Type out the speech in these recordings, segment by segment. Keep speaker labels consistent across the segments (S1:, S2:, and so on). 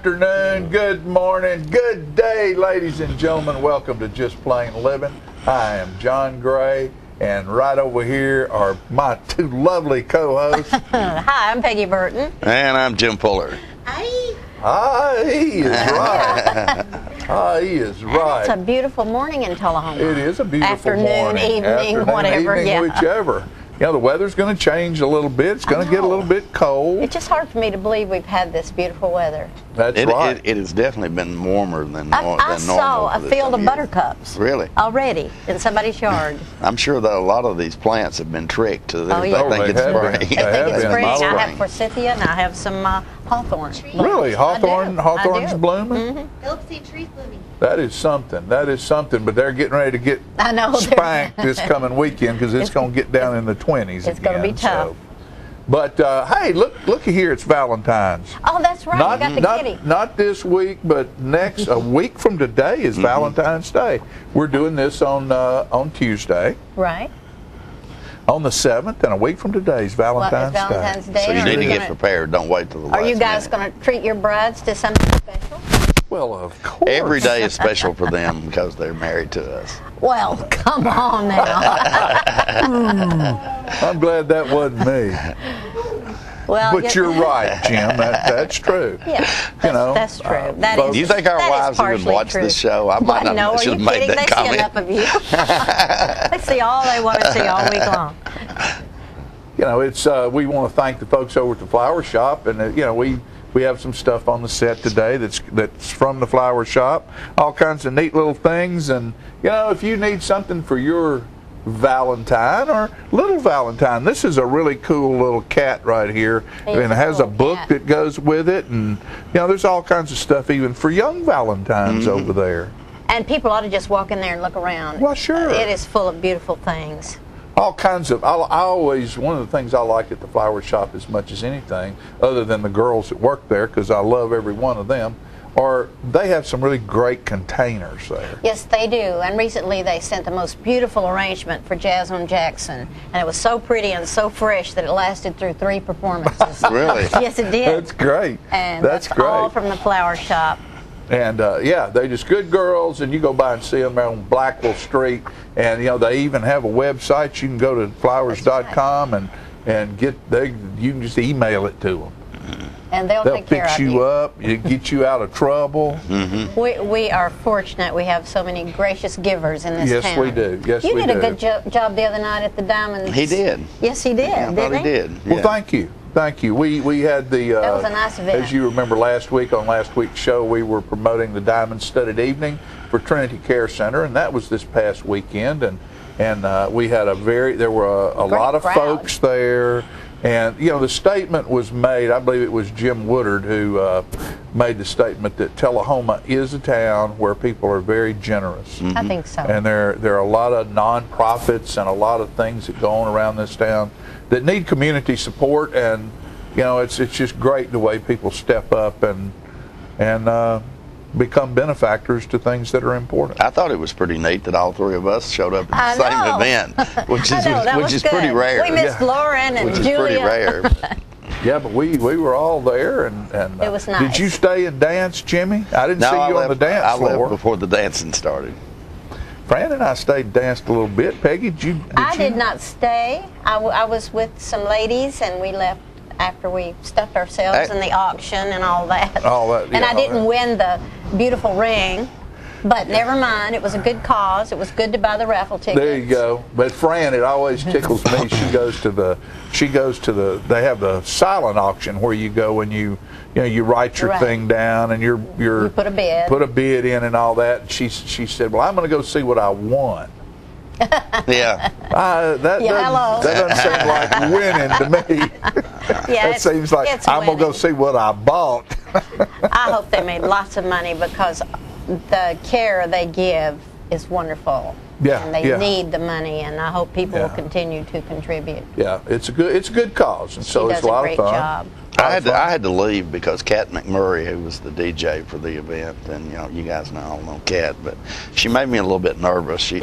S1: afternoon, good morning, good day, ladies and gentlemen. Welcome to Just Plain Living. I am John Gray, and right over here are my two lovely co-hosts.
S2: Hi, I'm Peggy Burton.
S3: And I'm Jim Fuller.
S1: Hi, he is right. He is right.
S2: It's a beautiful morning in Tullahoma.
S1: It is a beautiful
S2: afternoon,
S1: morning.
S2: Evening, whatever.
S1: Evening, whichever. You know, the weather's going to change a little bit. It's going to get a little bit cold.
S2: It's just hard for me to believe we've had this beautiful weather.
S1: That's right.
S3: It has definitely been warmer than
S2: I
S3: normal.
S2: saw a field of buttercups.
S3: Really?
S2: Already in somebody's yard.
S3: I'm sure that a lot of these plants have been tricked.
S2: Oh, yeah.
S3: I think it's spring.
S2: I think it's spring. I have forsythia and I have some hawthorn.
S1: Really? Hawthorn's blooming?
S2: Mm-hmm.
S4: Phillips seed trees blooming.
S1: That is something. That is something. But they're getting ready to get spanked this coming weekend because it's going to get down in the 20s.
S2: It's going to be tough.
S1: So. But hey, look here! It's Valentine's.
S2: Oh, that's right.
S1: Not,
S2: you got the kitty.
S1: Not this week, but a week from today is Valentine's Day. We're doing this on Tuesday.
S2: Right.
S1: On the 7th, and a week from today is Valentine's
S2: Day.
S3: So you need to get prepared. Don't wait till the last
S2: minute. Are you guys going to treat your brides to something special?
S1: Well, of course.
S3: Every day is special for them because they're married to us.
S2: Well, come on now.
S1: I'm glad that wasn't me.
S2: Well,
S1: but you're right, Jim. That's true.
S2: Yeah, that's true.
S3: Do you think our wives even watch this show? I might not.
S2: No,
S3: should have made that comment.
S2: They see enough of you. They see all they want to see all week long.
S1: You know, it's we want to thank the folks over at the Flower Shop, and you know we have some stuff on the set today that's from the Flower Shop. All kinds of neat little things, and you know, if you need something for your Valentine or little Valentine, this is a really cool little cat right here, and it has a book that goes with it, and you know, there's all kinds of stuff even for young Valentines over there.
S2: And people ought to just walk in there and look around.
S1: Well, sure.
S2: It is full of beautiful things.
S1: All kinds of, one of the things I like at the Flower Shop as much as anything, other than the girls that work there, because I love every one of them, or they have some really great containers there.
S2: Yes, they do. And recently they sent the most beautiful arrangement for Jasmine Jackson. And it was so pretty and so fresh that it lasted through 3 performances.
S3: Really?
S2: Yes, it did.
S1: That's great.
S2: And
S1: that's great.
S2: All from the Flower Shop.
S1: And yeah, they're just good girls, and you go by and see them on Blackwell Street. And you know, they even have a website. You can go to flowers.com and you can just email it to them.
S2: And they'll take care of you.
S1: They'll fix you up, get you out of trouble.
S2: We are fortunate we have so many gracious givers in this town.
S1: Yes, we do. Yes, we do.
S2: You did a good job the other night at the Diamonds.
S3: He did.
S2: Yes, he did.
S3: Yeah, I thought he did. Yeah.
S1: Well, thank you. Thank you. We had the.
S2: That was a nice event.
S1: As you remember, last week on last week's show, we were promoting the Diamond Studded Evening for Trinity Care Center, and that was this past weekend. And we had there were a lot of folks there. And, you know, the statement was made, I believe it was Jim Woodard who made the statement that Tullahoma is a town where people are very generous.
S2: I think so.
S1: And there are a lot of nonprofits and a lot of things that go on around this town that need community support. And, you know, it's just great the way people step up and become benefactors to things that are important.
S3: I thought it was pretty neat that all 3 of us showed up at the same event, which is pretty rare.
S2: We missed Lauren and Julia.
S3: Which is pretty rare.
S1: Yeah, but we were all there, and
S2: it was nice.
S1: Did you stay and dance, Jimmy? I didn't see you on the dance floor.
S3: I left before the dancing started.
S1: Fran and I stayed and danced a little bit. Peggy, did you?
S2: I did not stay. I was with some ladies, and we left after we stuffed ourselves in the auction and all that. And I didn't win the beautiful ring, but never mind. It was a good cause. It was good to buy the raffle tickets.
S1: There you go. But Fran, it always tickles me. She goes to the. They have the silent auction where you go and you write your thing down and you
S2: put a bid
S1: in and all that. And she said, well, I'm going to go see what I won.
S3: Yeah.
S1: That doesn't seem like winning to me.
S2: Yeah,
S1: it seems like I'm going to go see what I bought.
S2: I hope they made lots of money because the care they give is wonderful.
S1: Yeah,
S2: and they need the money, and I hope people will continue to contribute.
S1: Yeah, it's a good cause, and so it's a lot of fun.
S2: Job.
S3: I had to leave because Kat McMurray, who was the DJ for the event, and you know, you guys all know Kat, but she made me a little bit nervous. She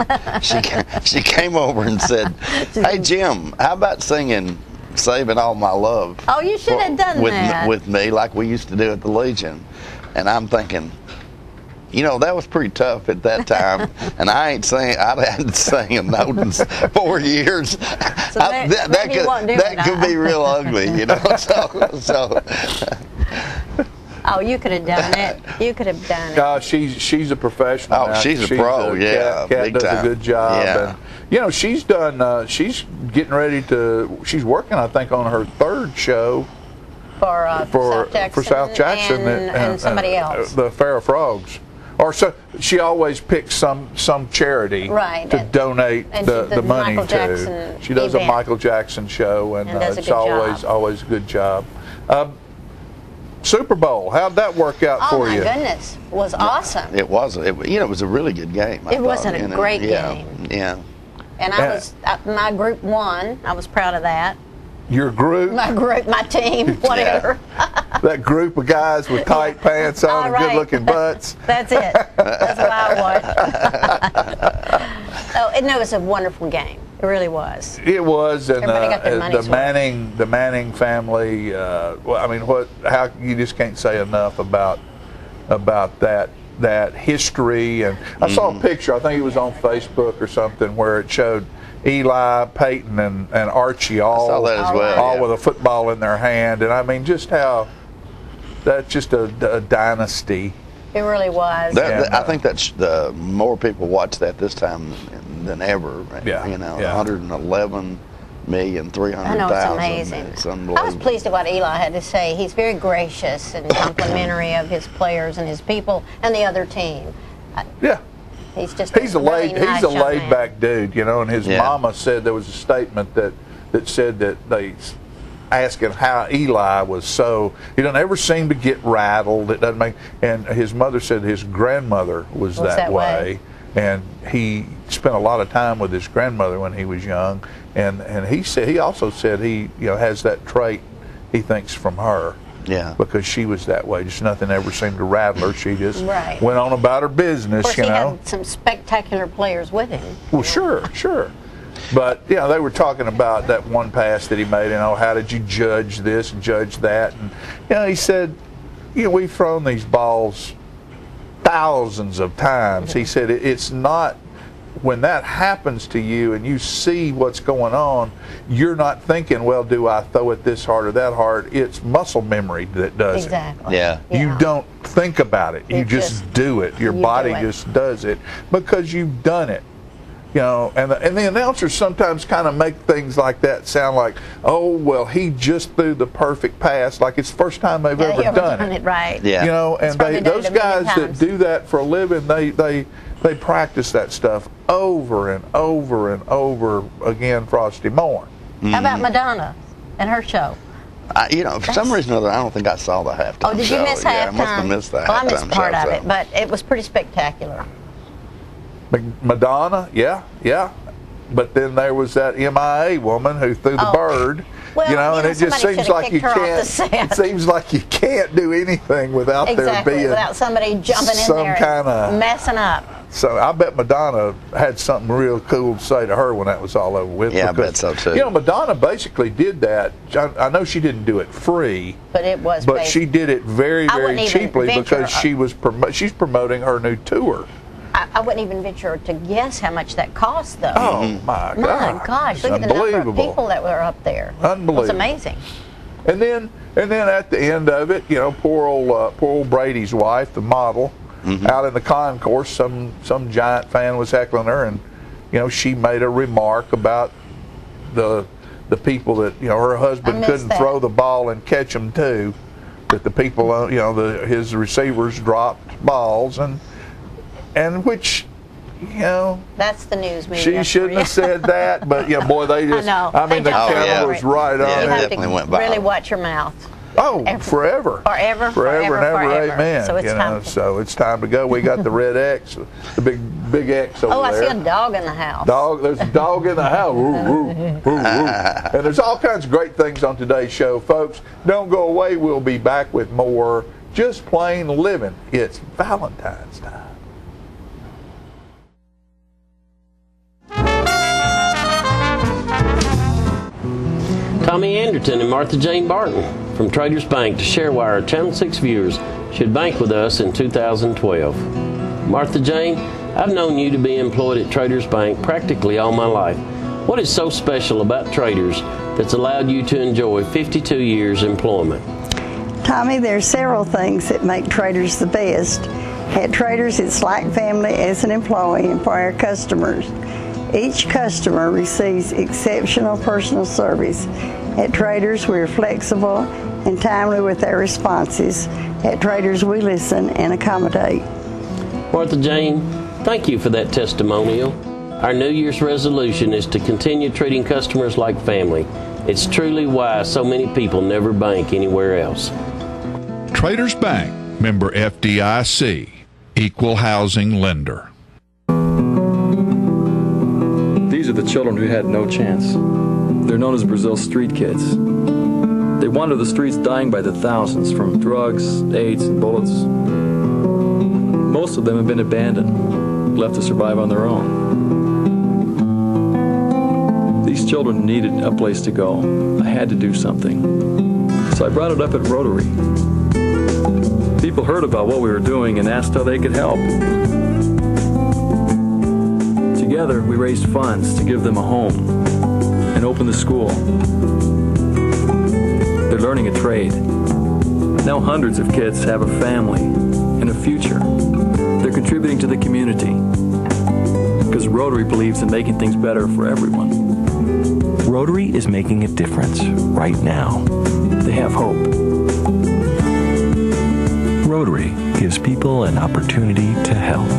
S3: came over and said, "Hey Jim, how about singing Saving All My Love?"
S2: Oh, you should have done that
S3: with me, like we used to do at the Legion. And I'm thinking, you know, that was pretty tough at that time, and I hadn't sang a note in 4 years.
S2: So
S3: that could be real ugly, you know. So.
S2: Oh, you could have done it. You could have done it.
S1: She's a professional.
S3: Oh, she's a pro. Yeah,
S1: Kat does a good job.
S3: Yeah.
S1: And, you know, she's done. She's getting ready to. She's working, I think, on her 3rd show
S2: for
S1: South Jackson
S2: and somebody else.
S1: The Fair of Frogs. Or so she always picks some charity to donate the money
S2: Michael
S1: to.
S2: Jackson
S1: She does
S2: event.
S1: a Michael Jackson show, and
S2: does a
S1: it's
S2: good
S1: always a good job. Super Bowl, how'd that work out for you?
S2: Oh my goodness, it was awesome.
S3: It was. It was a really good game.
S2: It wasn't a great game.
S3: Yeah.
S2: And my group won. I was proud of that.
S1: Your group?
S2: My group, my team, whatever.
S1: That group of guys with tight pants on and good-looking butts.
S2: That's it. That's what I watched. It was a wonderful game. It really was.
S1: It was, and
S2: Everybody got their money's
S1: the Manning family. Well, I mean, how you just can't say enough about that history. And I saw a picture. I think it was on Facebook or something where it showed Eli, Peyton, and Archie all with a football in their hand, and I mean, just how that's just a dynasty.
S2: It really was.
S3: I think that's the more people watch that this time than ever.
S1: Yeah,
S3: you know,
S1: yeah.
S3: 111,300,000.
S2: I know, it's amazing.
S3: It's unbelievable.
S2: I was pleased at what Eli had to say. He's very gracious and complimentary of his players and his people and the other team.
S1: Yeah.
S2: He's
S1: a laid back dude, you know, and his mama said there was a statement that said that they asking how Eli was so he doesn't ever seem to get rattled. It doesn't make, and his mother said his grandmother was that way, and he spent a lot of time with his grandmother when he was young, and he also said he has that trait he thinks from her.
S2: Yeah.
S1: Because she was that way. Just nothing ever seemed to rattle her. She just went on about her business,
S2: of course, he had some spectacular players with him.
S1: Well, sure. But, they were talking about that one pass that he made, how did you judge this and judge that? And, he said, we've thrown these balls thousands of times. He said, it's not, when that happens to you and you see what's going on, you're not thinking, well, do I throw it this hard or that hard? It's muscle memory that does it.
S3: Yeah.
S1: You don't think about it. You just do it. Your body just does it because you've done it. And the announcers sometimes kind of make things like that sound like, oh, well, he just threw the perfect pass, like it's the first time they've ever done it.
S2: Right.
S3: Yeah.
S1: And those guys that do that for a living, they practice that stuff over and over and over again, Frosty Moore.
S2: How about Madonna and her show?
S3: For some reason or other, I don't think I saw the halftime show.
S2: Oh, did you miss halftime?
S3: Yeah, I must have missed the halftime show.
S2: I missed part of it, but it was pretty spectacular.
S1: Madonna, yeah. But then there was that MIA woman who threw the bird.
S2: Well,
S1: and it just seems like you can't. It seems like you can't do anything without there being
S2: without somebody jumping in there, and messing up.
S1: So I bet Madonna had something real cool to say to her when that was all over with.
S3: Yeah, because, I bet so too.
S1: Madonna basically did that. I know she didn't do it free,
S2: but it was.
S1: But she did it very, very cheaply because she's promoting her new tour.
S2: I wouldn't even venture to guess how much that cost, though.
S1: Oh my God!
S2: My gosh! Look at the number of people that were up there.
S1: Unbelievable!
S2: It's amazing.
S1: And then at the end of it, poor old Brady's wife, the model, out in the concourse, some Giant fan was heckling her, and she made a remark about the people that her husband couldn't throw the ball and catch them too. That the people, his receivers dropped balls and which,
S2: that's the news media.
S1: She shouldn't have said that, but boy, they just.
S2: I
S1: mean, the camera was right on.
S2: You have
S3: definitely went by.
S2: Really watch your mouth.
S1: Oh, forever and ever, amen.
S2: So it's time.
S1: So it's time to go. We got the red X, the big X over there.
S2: Oh, I see a dog in the house.
S1: There's a dog in the house. Woo, woo, woo, woo. And there's all kinds of great things on today's show, folks. Don't go away. We'll be back with more Just Plain Living. It's Valentine's time.
S4: Tommy Anderton and Martha Jane Barton from Traders Bank to ShareWire Channel 6 viewers. should bank with us in 2012. Martha Jane, I've known you to be employed at Traders Bank practically all my life. What is so special about Traders that's allowed you to enjoy 52 years employment?
S5: Tommy, there are several things that make Traders the best. At Traders, it's like family as an employee and for our customers. Each customer receives exceptional personal service. At Traders, we're flexible and timely with our responses. At Traders, we listen and accommodate.
S4: Martha Jane, thank you for that testimonial. Our New Year's resolution is to continue treating customers like family. It's truly why so many people never bank anywhere else.
S6: Traders Bank, member FDIC, equal housing lender.
S7: These are the children who had no chance. They're known as Brazil's street kids. They wander the streets dying by the thousands from drugs, AIDS, and bullets. Most of them have been abandoned, left to survive on their own. These children needed a place to go. I had to do something. So I brought it up at Rotary. People heard about what we were doing and asked how they could help. Together, we raised funds to give them a home and open the school. They're learning a trade. Now hundreds of kids have a family and a future. They're contributing to the community because Rotary believes in making things better for everyone.
S8: Rotary is making a difference right now.
S7: They have hope.
S8: Rotary gives people an opportunity to help.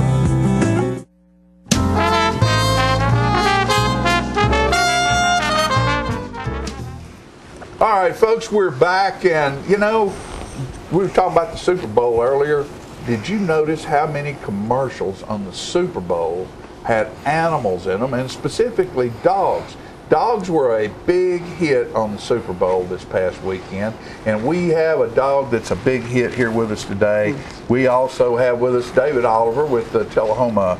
S1: All right, folks, we're back, and you know, we were talking about the Super Bowl earlier. Did you notice how many commercials on the Super Bowl had animals in them, and specifically dogs? Dogs were a big hit on the Super Bowl this past weekend, and we have a dog that's a big hit here with us today. We also have with us David Oliver with the Tullahoma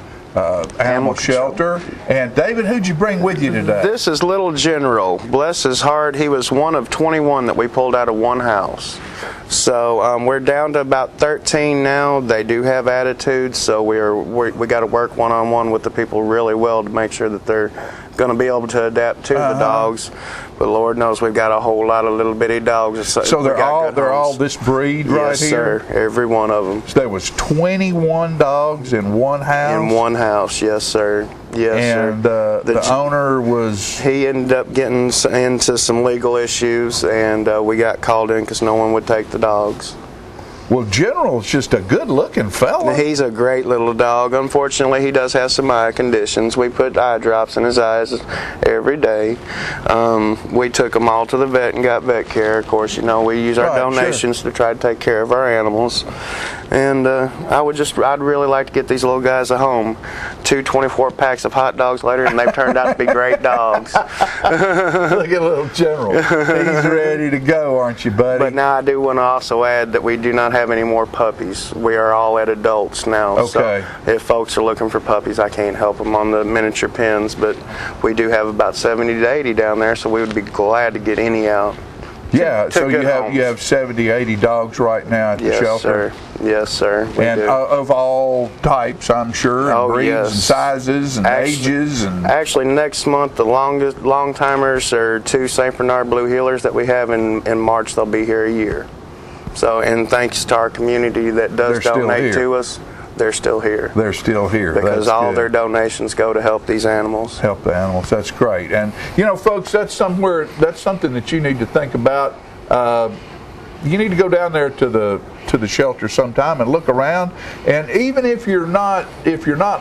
S1: Animal Shelter. And David, who'd you bring with you today?
S9: This is Little General. Bless his heart, he was one of 21 that we pulled out of one house. So we're down to about 13 now. They do have attitudes, so we got to work one-on-one with the people really well to make sure that they're going to be able to adapt to the dogs. But Lord knows we've got a whole lot of little bitty dogs.
S1: So they're all this breed right here?
S9: Yes, sir. Every one of them.
S1: So there was 21 dogs in one house?
S9: In one house, yes, sir. Yes,
S1: and
S9: sir.
S1: The owner was...
S9: He ended up getting into some legal issues, and we got called in because no one would take the dogs.
S1: Well, General's just a good-looking fella.
S9: He's a great little dog. Unfortunately, he does have some eye conditions. We put eye drops in his eyes every day. We took him all to the vet and got vet care. Of course, you know, we use our donations to try to take care of our animals. And I'd really like to get these little guys a home. 2 24 packs of hot dogs later, and they've turned out to be great dogs.
S1: Look at little General. He's ready to go, aren't you, buddy?
S9: But now I do want to also add that we do not have any more puppies. We are all at adults now.
S1: Okay.
S9: So if folks are looking for puppies, I can't help them on the miniature pens, but we do have about 70 to 80 down there, so we would be glad to get any out.
S1: Yeah, so you have 70, 80 dogs right now at the shelter?
S9: Yes, sir.
S1: And of all types, I'm sure, and breeds and sizes and ages. And
S9: actually, next month, the long-timers are 2 St. Bernard Blue Heelers that we have. In March, they'll be here a year. So, and thanks to our community that does donate to us, they're still here.
S1: They're still here.
S9: Because all their donations go to help these animals.
S1: Help the animals. That's great. And you know, folks, that's something that you need to think about. You need to go down there to the shelter sometime and look around. And even if you're not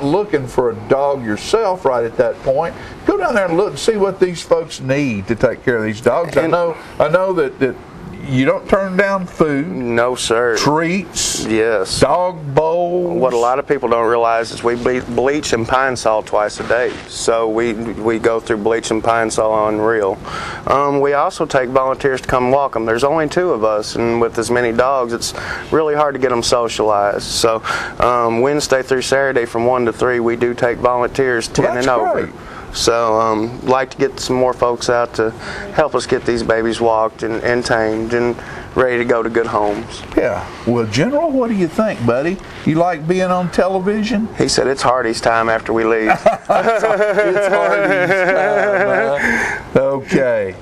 S1: looking for a dog yourself right at that point, go down there and look and see what these folks need to take care of these dogs. And I know that you don't turn down food.
S9: No, sir.
S1: Treats.
S9: Yes.
S1: Dog bowls.
S9: What a lot of people don't realize is we bleach and pine sol twice a day. So we go through bleach and pine sol on real. We also take volunteers to come walk them. There's only 2 of us, and with as many dogs, it's really hard to get them socialized. So Wednesday through Saturday from 1 to 3, we do take volunteers 10 and over.
S1: Great.
S9: So like to get some more folks out to help us get these babies walked and tamed. And ready to go to good homes.
S1: Yeah. Well, General, what do you think, buddy? You like being on television?
S9: He said it's Hardy's time after we leave.
S1: It's Hardy's time. Okay.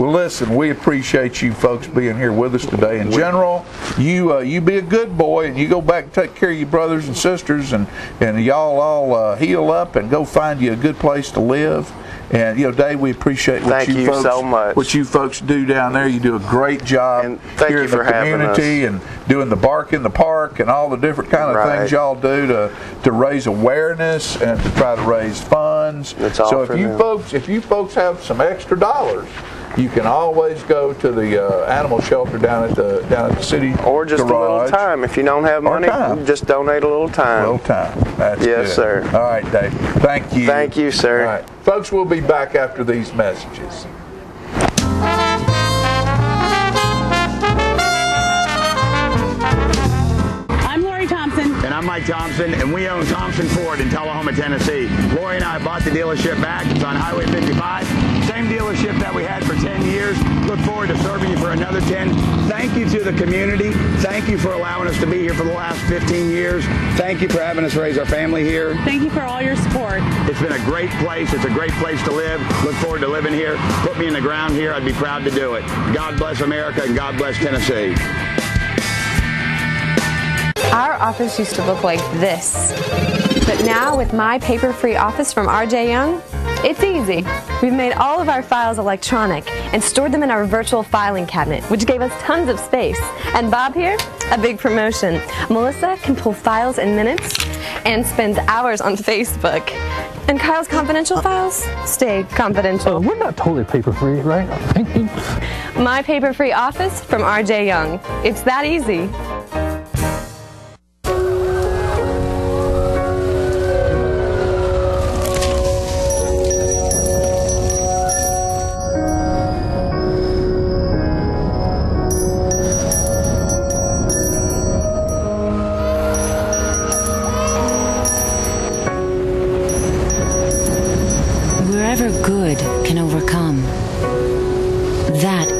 S1: Well, listen, we appreciate you folks being here with us today. And General, you be a good boy, and you go back and take care of your brothers and sisters, and y'all all heal up and go find you a good place to live. And Dave, we appreciate what you folks,
S9: so much.
S1: What you folks do down there. You do a great job here in the community and doing the Bark in the Park and all the different kind of things y'all do to raise awareness and to try to raise funds. So if you folks have some extra dollars, you can always go to the animal shelter down at the city
S9: or just
S1: garage.
S9: A little time. If you don't have money, just donate a little time.
S1: A little time. That's
S9: yes,
S1: good.
S9: Sir.
S1: All right, Dave. Thank you.
S9: Thank you, sir.
S1: All right, folks. We'll be back after these messages.
S10: And I'm Mike Thompson, and we own Thompson Ford in Tullahoma, Tennessee. Lori and I bought the dealership back. It's on Highway 55. Same dealership that we had for 10 years. Look forward to serving you for another 10. Thank you to the community. Thank you for allowing us to be here for the last 15 years. Thank you for having us raise our family here.
S11: Thank you for all your support.
S10: It's been a great place. It's a great place to live. Look forward to living here. Put me in the ground here. I'd be proud to do it. God bless America, and God bless Tennessee.
S12: Our office used to look like this, but now with My Paper-Free Office from R.J. Young, it's easy. We've made all of our files electronic and stored them in our virtual filing cabinet, which gave us tons of space. And Bob here, a big promotion. Melissa can pull files in minutes and spends hours on Facebook. And Kyle's confidential files stay confidential.
S13: We're not totally paper-free, right?
S12: My Paper-Free Office from R.J. Young. It's that easy.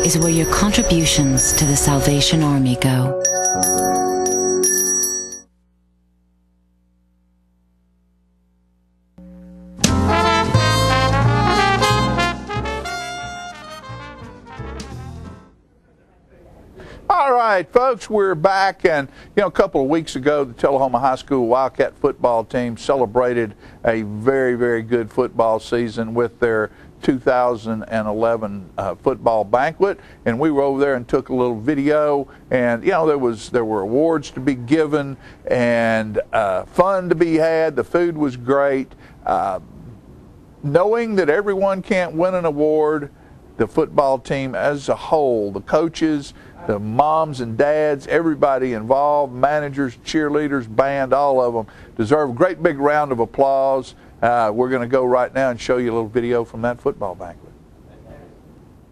S14: Is where your contributions to the Salvation Army go.
S1: All right, folks, we're back, and a couple of weeks ago, the Tullahoma High School Wildcat football team celebrated a very, very good football season with their 2011 football banquet, and we were over there and took a little video, and there were awards to be given and fun to be had. The food was great. Knowing that everyone can't win an award, the football team as a whole, the coaches, the moms and dads, everybody involved, managers, cheerleaders, band, all of them deserve a great big round of applause. We're going to go right now and show you a little video from that football banquet.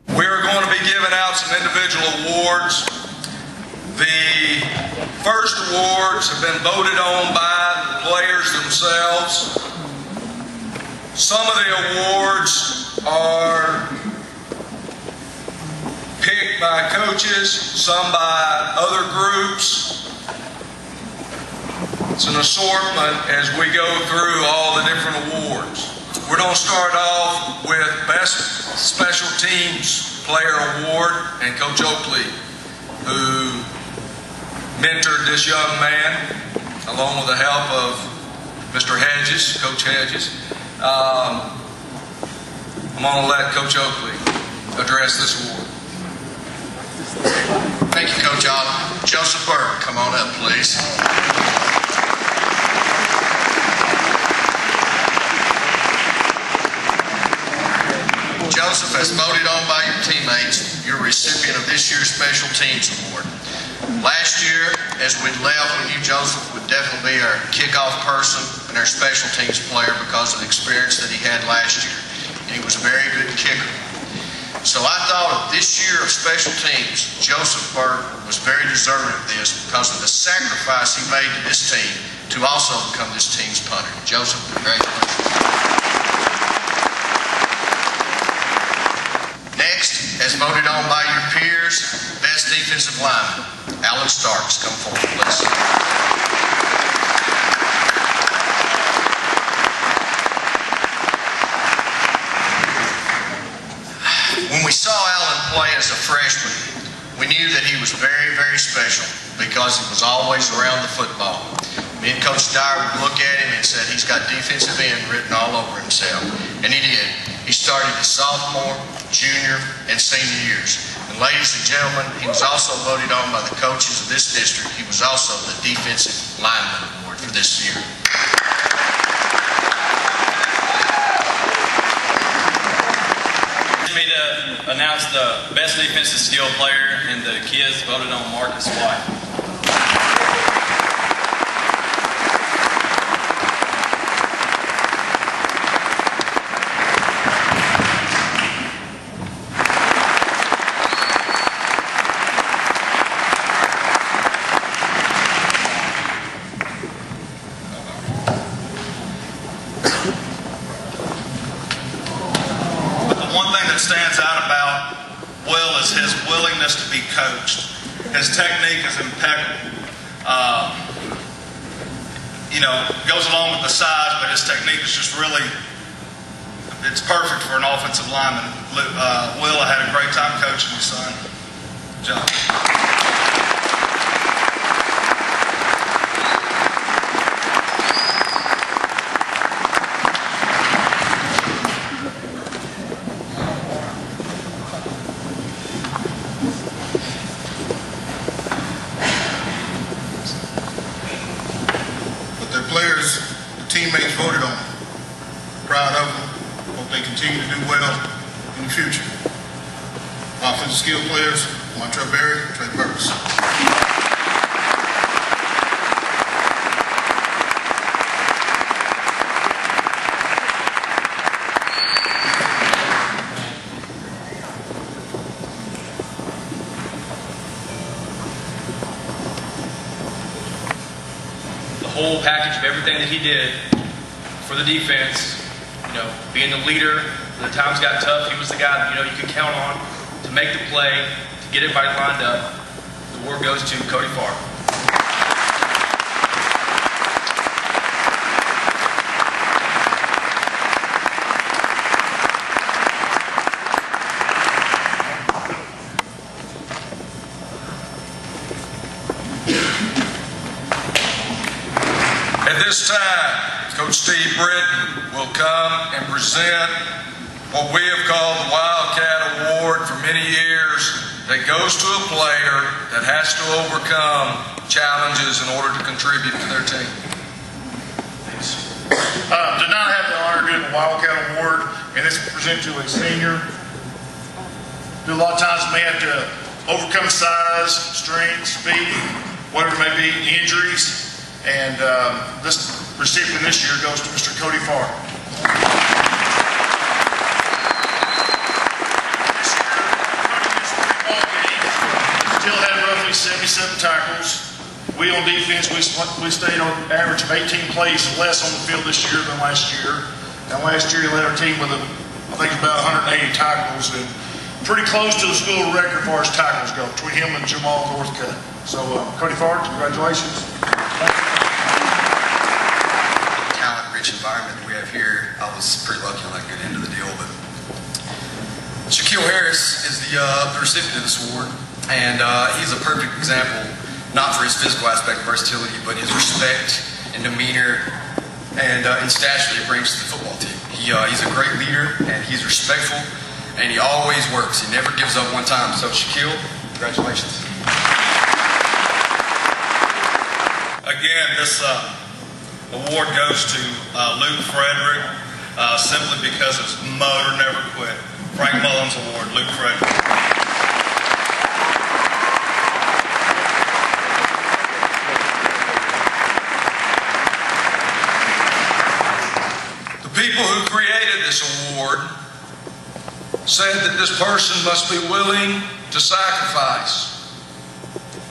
S15: We're going to be giving out some individual awards. The first awards have been voted on by the players themselves. Some of the awards are picked by coaches, some by other groups. It's an assortment as we go through all the different awards. We're going to start off with Best Special Teams Player Award, and Coach Oakley, who mentored this young man, along with the help of Mr. Hedges, Coach Hedges. I'm going to let Coach Oakley address this award.
S16: Thank you, Coach Ott. Joseph Burke, come on up, please. Joseph, as voted on by your teammates, you're a recipient of this year's Special Teams Award. Last year, as we left, we knew Joseph would definitely be our kickoff person and our special teams player because of the experience that he had last year. And he was a very good kicker. So I thought of this year of special teams, Joseph Burke was very deserving of this because of the sacrifice he made to this team to also become this team's punter. Joseph, congratulations. Next, as voted on by your peers, best defensive lineman, Alan Starks. Come forward, please. When we saw Alan play as a freshman, we knew that he was very, very special because he was always around the football. Me and Coach Dyer would look at him and said he's got defensive end written all over himself. And he did. He started his sophomore, junior, and senior years. And ladies and gentlemen, he was also voted on by the coaches of this district. He was also the Defensive Lineman Award for this year.
S11: Me to announce the best defensive skill player, and the kids voted on Marcus White.
S17: Stands out about Will is his willingness to be coached. His technique is impeccable. Goes along with the size, but his technique is just really, it's perfect for an offensive lineman. Will, I had a great time coaching you, son. Good job.
S18: Teammates voted on them. Proud of them. Hope they continue to do well in the future. Offensive skill players, Montrell Berry, Trey Purvis.
S11: Whole package of everything that he did for the defense, being the leader. When the times got tough, he was the guy that you could count on to make the play, to get everybody lined up. The award goes to Cody Farr.
S15: At this time, Coach Steve Britton will come and present what we have called the Wildcat Award for many years, that goes to a player that has to overcome challenges in order to contribute to their team.
S18: Did not have the honor of getting the Wildcat Award, and this is presented to a senior. A lot of times we may have to overcome size, strength, speed, whatever it may be, injuries. And this recipient this year goes to Mr. Cody Farr. Still had roughly 77 tackles. We on defense, we stayed on average of 18 plays less on the field this year than last year. And last year he led our team with, I think, about 180 tackles, and pretty close to the school record as far as tackles go, between him and Jamal Northcutt. So Cody Farr, congratulations.
S19: Environment that we have here, I was pretty lucky on that good end of the deal. But Shaquille Harris is the recipient of this award, and he's a perfect example, not for his physical aspect of versatility, but his respect and demeanor and stature he brings to the football team. He's a great leader, and he's respectful, and he always works. He never gives up one time. So Shaquille, congratulations.
S17: Again, this award goes to Luke Frederick, simply because his motor never quit. Frank Mullins Award, Luke Frederick.
S15: The people who created this award said that this person must be willing to sacrifice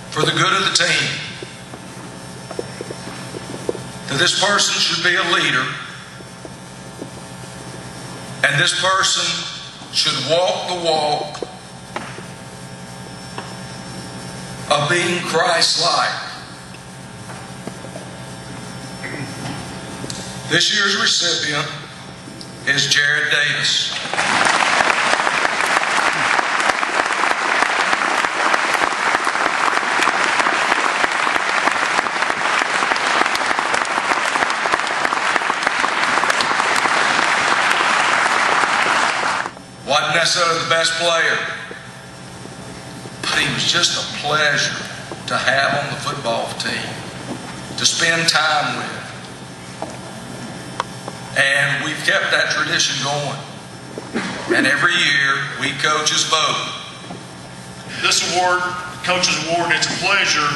S15: for the good of the team. That this person should be a leader, and this person should walk the walk of being Christ-like. This year's recipient is Jared Davis. Wasn't necessarily the best player, but he was just a pleasure to have on the football team, to spend time with. And we've kept that tradition going. And every year, we coaches vote.
S18: This award, Coach's Award, it's a pleasure,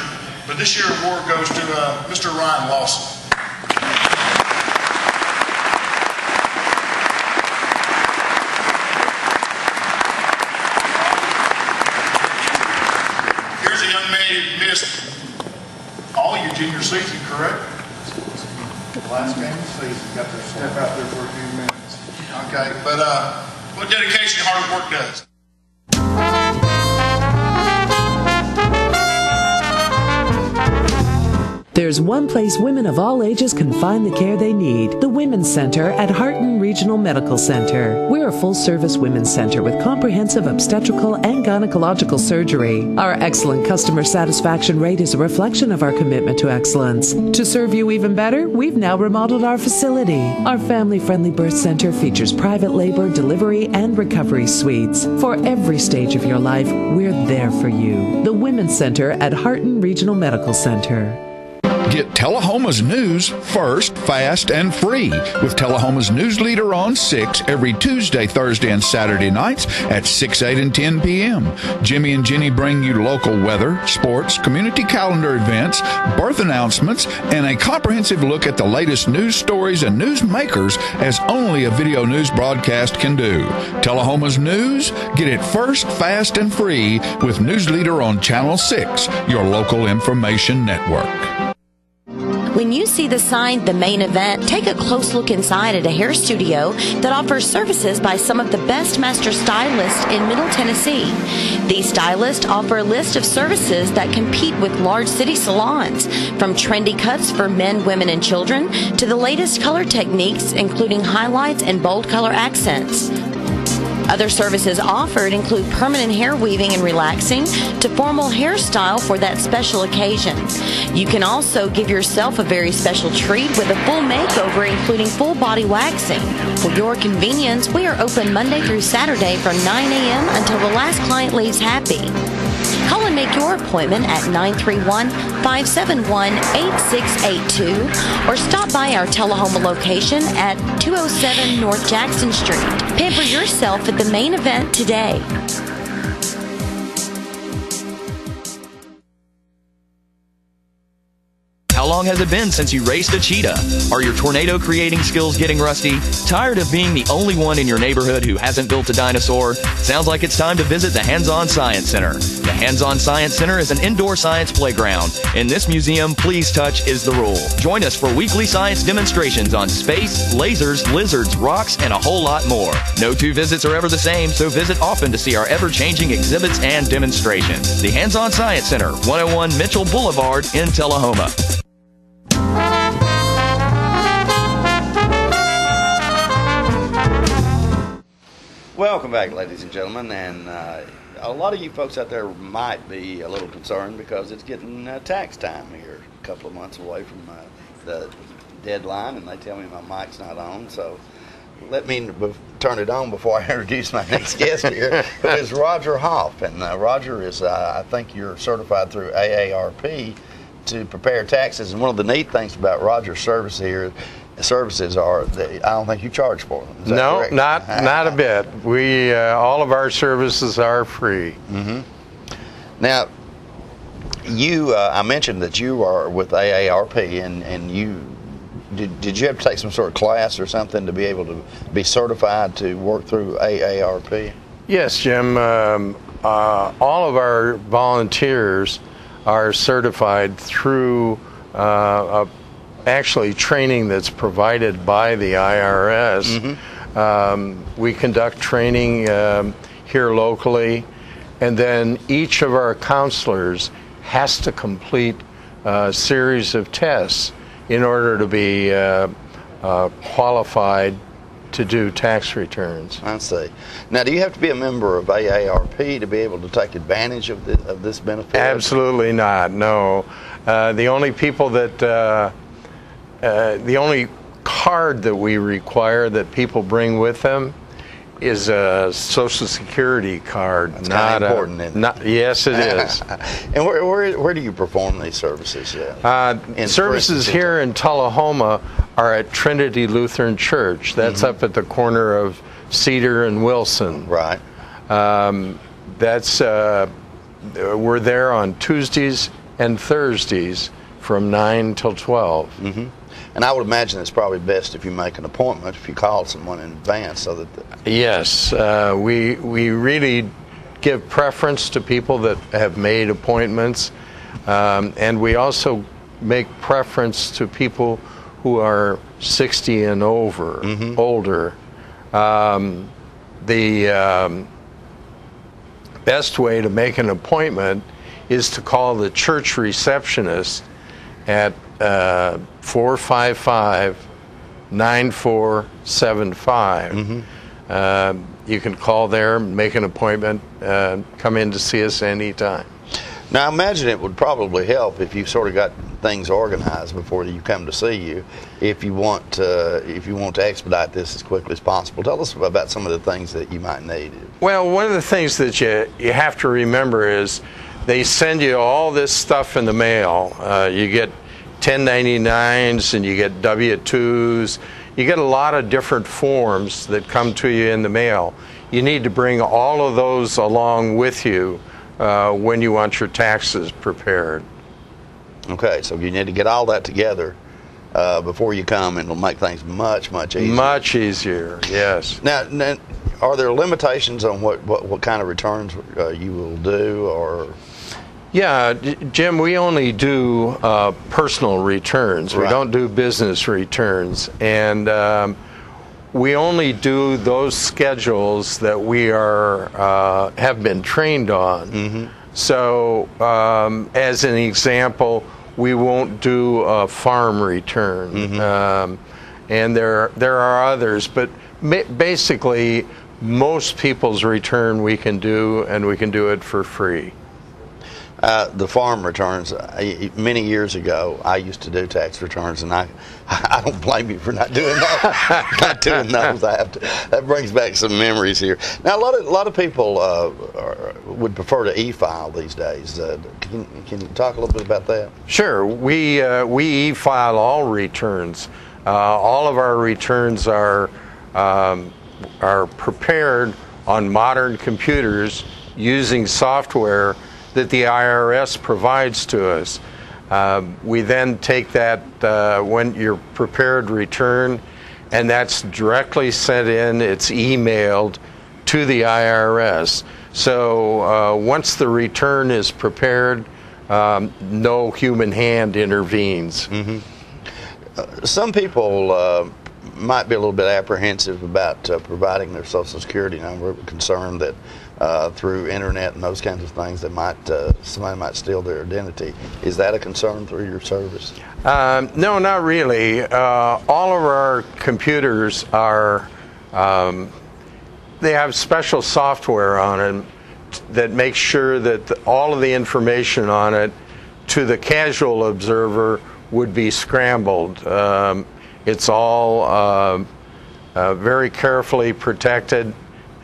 S18: but this year's award goes to Mr. Ryan Lawson. Here's a young man who missed all your junior season, correct? The last game of the season, got to step out there for a few minutes. Okay, but what dedication and hard work does.
S20: There's one place women of all ages can find the care they need, the Women's Center at Harton Regional Medical Center. We're a full-service women's center with comprehensive obstetrical and gynecological surgery. Our excellent customer satisfaction rate is a reflection of our commitment to excellence. To serve you even better, we've now remodeled our facility. Our family-friendly birth center features private labor, delivery, and recovery suites. For every stage of your life, we're there for you. The Women's Center at Harton Regional Medical Center.
S6: Get Tullahoma's news first, fast, and free with Tullahoma's News Leader on 6 every Tuesday, Thursday, and Saturday nights at 6, 8, and 10 p.m. Jimmy and Jenny bring you local weather, sports, community calendar events, birth announcements, and a comprehensive look at the latest news stories and news makers as only a video news broadcast can do. Tullahoma's news, get it first, fast, and free with News Leader on Channel 6, your local information network.
S21: When you see the sign, The Main Event, take a close look inside at a hair studio that offers services by some of the best master stylists in Middle Tennessee. These stylists offer a list of services that compete with large city salons, from trendy cuts for men, women, and children to the latest color techniques, including highlights and bold color accents. Other services offered include permanent hair weaving and relaxing to formal hairstyle for that special occasion. You can also give yourself a very special treat with a full makeover, including full body waxing. For your convenience, we are open Monday through Saturday from 9 a.m. until the last client leaves happy. Call and make your appointment at 931-571-8682 or stop by our Tullahoma location at 207 North Jackson Street. Pamper yourself at The Main Event today.
S22: How long has it been since you raced a cheetah? Are your tornado creating skills getting rusty? Tired of being the only one in your neighborhood who hasn't built a dinosaur? Sounds like it's time to visit the Hands-On Science Center. The Hands-On Science Center is an indoor science playground. In this museum, please touch is the rule. Join us for weekly science demonstrations on space, lasers, lizards, rocks, and a whole lot more. No two visits are ever the same, so visit often to see our ever-changing exhibits and demonstrations. The Hands-On Science Center, 101 Mitchell Boulevard in Tullahoma.
S3: Welcome back, ladies and gentlemen, and a lot of you folks out there might be a little concerned because it's getting tax time here, a couple of months away from the deadline, and they tell me my mic's not on, so let me turn it on before I introduce my next guest here, who is Roger Hoff, and Roger is, I think you're certified through AARP to prepare taxes, and one of the neat things about Roger's services are that I don't think you charge for them. Is that
S23: no,
S3: correct?
S23: not a bit. We all of our services are free.
S3: Mm-hmm. Now, I mentioned that you are with AARP, and you did you have to take some sort of class or something to be able to be certified to work through AARP?
S23: Yes, Jim. All of our volunteers are certified through actually training that's provided by the IRS. Mm-hmm. We conduct training here locally, and then each of our counselors has to complete a series of tests in order to be qualified to do tax returns.
S3: I see. Now, do you have to be a member of AARP to be able to take advantage of this benefit?
S23: Absolutely not. No. The only people that the only card that we require that people bring with them is a Social Security card.
S3: That's not important, isn't it?
S23: Yes, it is.
S3: And where do you perform these services?
S23: Services here in Tullahoma are at Trinity Lutheran Church. That's up at the corner of Cedar and Wilson.
S3: Right.
S23: We're there on Tuesdays and Thursdays from 9 till 12.
S3: And I would imagine it's probably best if you make an appointment, if you call someone in advance, so that.
S23: Yes, we really give preference to people that have made appointments, and we also make preference to people who are 60 and older. The best way to make an appointment is to call the church receptionist at 455-9475. You can call there, make an appointment, come in to see us anytime.
S3: Now, I imagine it would probably help if you sort of got things organized before you come to see you. If you want to expedite this as quickly as possible, tell us about some of the things that you might need.
S23: Well, one of the things that you have to remember is they send you all this stuff in the mail. You get 1099s and you get W-2s. You get a lot of different forms that come to you in the mail. You need to bring all of those along with you when you want your taxes prepared.
S3: Okay, so you need to get all that together before you come, and it'll make things much easier.
S23: Much easier, yes.
S3: Now, are there limitations on what kind of returns you will do, or?
S23: Yeah, Jim, we only do personal returns.
S3: Right.
S23: We don't do business returns, and we only do those schedules that we have been trained on. So, as an example, we won't do a farm return, and there are others, but basically, most people's return we can do, and we can do it for free.
S3: The farm returns, many years ago, I used to do tax returns, and I don't blame you for not doing those. I have to. That brings back some memories here. Now, a lot of people would prefer to e-file these days. Can you talk a little bit about that?
S23: Sure. We e-file all returns. All of our returns are prepared on modern computers using software that the IRS provides to us. We then take that when your prepared return, and that's directly sent in, it's emailed to the IRS. So once the return is prepared, no human hand intervenes.
S3: Some people might be a little bit apprehensive about providing their Social Security number, concerned that through internet and those kinds of things that somebody might steal their identity. Is that a concern through your service?
S23: No, not really. All of our computers are, they have special software on them that makes sure that all of the information on it to the casual observer would be scrambled. It's all very carefully protected,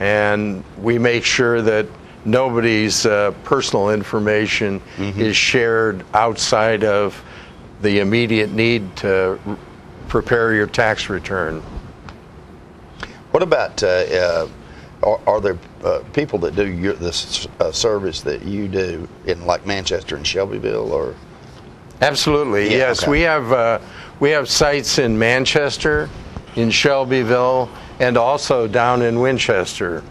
S23: and we make sure that nobody's personal information is shared outside of the immediate need to prepare your tax return.
S3: What about, are there people that do this service that you do in like Manchester and Shelbyville, or?
S23: Absolutely,
S3: yeah,
S23: yes.
S3: Okay.
S23: We have sites in Manchester, in Shelbyville, and also down in Winchester.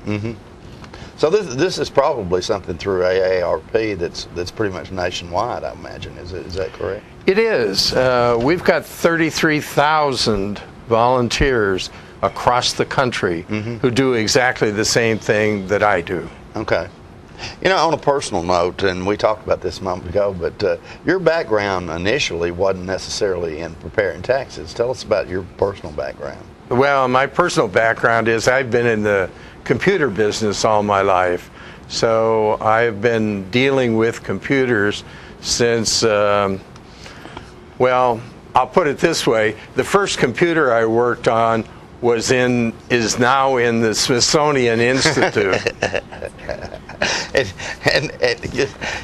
S3: So this is probably something through AARP that's pretty much nationwide, I imagine. Is that correct?
S23: It is. We've got 33,000 volunteers across the country who do exactly the same thing that I do.
S3: Okay. You know, on a personal note, and we talked about this a moment ago, but your background initially wasn't necessarily in preparing taxes. Tell us about your personal background.
S23: Well, my personal background is I've been in the computer business all my life. So I've been dealing with computers since, well, I'll put it this way. The first computer I worked on is now in the Smithsonian Institute.
S3: and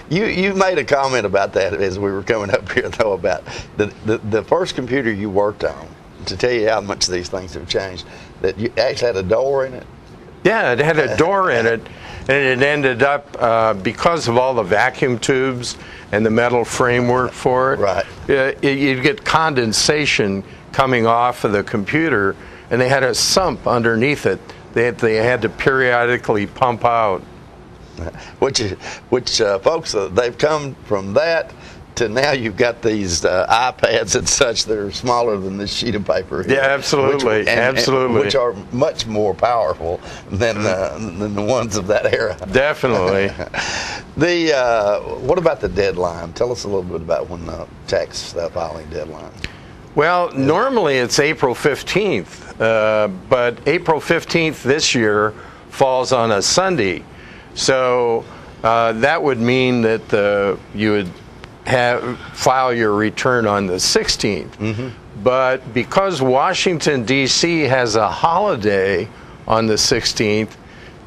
S3: you made a comment about that as we were coming up here, though, about the first computer you worked on, to tell you how much these things have changed, that you actually had a door in it.
S23: Yeah, it had a door in it, and it ended up, because of all the vacuum tubes and the metal framework for it,
S3: right.
S23: You'd get condensation coming off of the computer, and they had a sump underneath it they had to periodically pump out.
S3: Which folks, they've come from that to now you've got these iPads and such that are smaller than this sheet of paper here.
S23: Yeah, absolutely, absolutely.
S3: Which are much more powerful than the ones of that era.
S23: Definitely.
S3: What about the deadline? Tell us a little bit about when the tax filing deadline.
S23: Well, normally it's April 15th, but April 15th this year falls on a Sunday. So that would mean that you would file your return on the 16th. Mm-hmm. But because Washington, D.C. has a holiday on the 16th,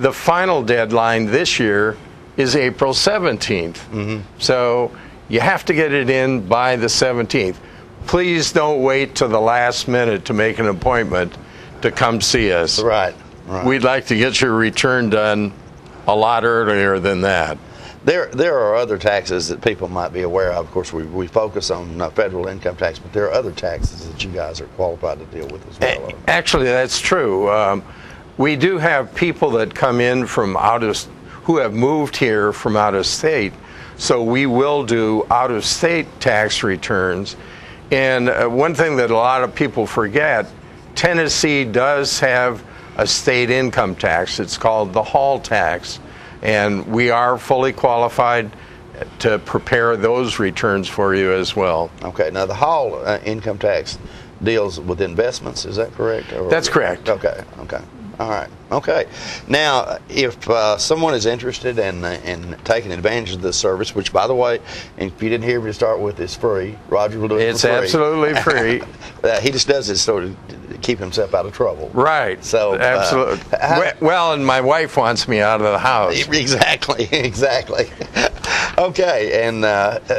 S23: the final deadline this year is April 17th. Mm-hmm. So you have to get it in by the 17th. Please don't wait till the last minute to make an appointment to come see us.
S3: Right.
S23: We'd like to get your return done a lot earlier than that.
S3: There are other taxes that people might be aware of. Of course, we focus on federal income tax, but there are other taxes that you guys are qualified to deal with as well.
S23: Actually, that's true. We do have people that come in from who have moved here from out of state, so we will do out-of-state tax returns. And one thing that a lot of people forget, Tennessee does have a state income tax. It's called the Hall tax. And we are fully qualified to prepare those returns for you as well.
S3: Okay. Now, the Hall income tax deals with investments. Is that correct?
S23: That's correct.
S3: Okay. Okay. All right. Okay. Now, if someone is interested in taking advantage of this service, which, by the way, if you didn't hear me to start with, is free. Roger will do it for free.
S23: It's absolutely free.
S3: He just does it so to keep himself out of trouble.
S23: Right.
S3: So
S23: absolutely. Well, and my wife wants me out of the house.
S3: Exactly. Exactly. Okay. And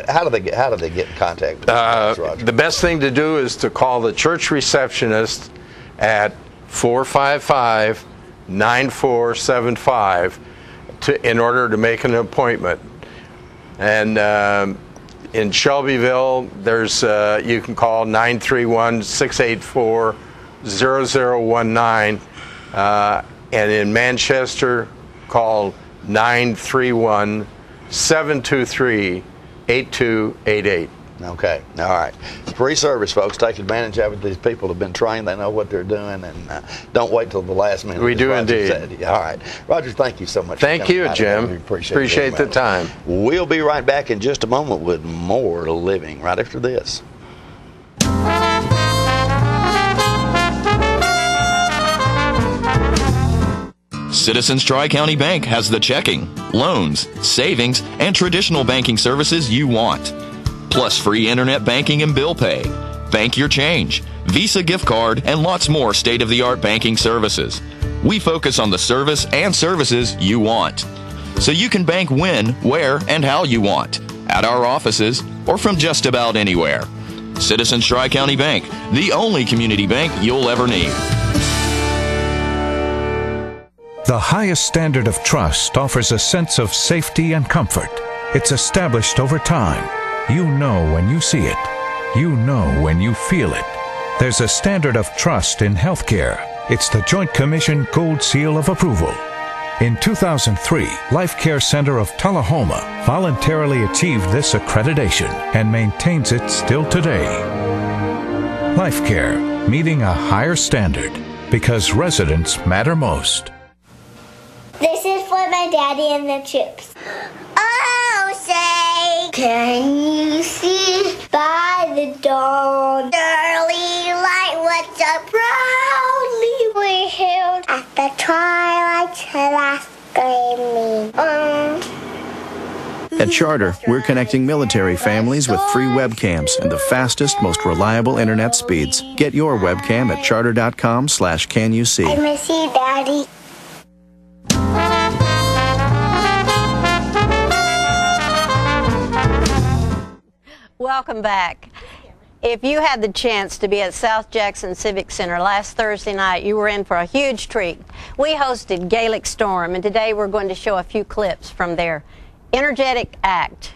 S3: how do they get in contact with us, Roger?
S23: The best thing to do is to call the church receptionist at 455-9475 in order to make an appointment. And in Shelbyville, there's you can call 931-684-0019, and in Manchester, call 931-723-8288.
S3: Okay. All right. Free service, folks. Take advantage of it. These people have been trained. They know what they're doing, and don't wait till the last minute.
S23: We do indeed.
S3: Said. All right. Roger, thank you so much.
S23: Thank you, Jim.
S3: We
S23: appreciate the time.
S3: We'll be right back in just a moment with more living right after this.
S22: Citizens Tri-County Bank has the checking, loans, savings, and traditional banking services you want. Plus free internet banking and bill pay, bank your change, Visa gift card, and lots more state-of-the-art banking services. We focus on the service and services you want. So you can bank when, where, and how you want, at our offices, or from just about anywhere. Citizens Tri-County Bank, the only community bank you'll ever need.
S2: The highest standard of trust offers a sense of safety and comfort. It's established over time. You know when you see it. You know when you feel it. There's a standard of trust in healthcare. It's the Joint Commission Gold Seal of Approval. In 2003, Life Care Center of Tullahoma voluntarily achieved this accreditation and maintains it still today. Life Care, meeting a higher standard because residents matter most.
S4: This is for my daddy and the chips. Oh, say, can you see by the dawn's early light what so proudly we hailed at the twilight's last gleaming?
S5: At Charter, we're connecting military families with free webcams and the fastest, most reliable internet speeds. Get your webcam at charter.com/canyousee.
S4: I miss you, Daddy.
S7: Welcome back. If you had the chance to be at South Jackson Civic Center last Thursday night, you were in for a huge treat. We hosted Gaelic Storm, and today we're going to show a few clips from their energetic act.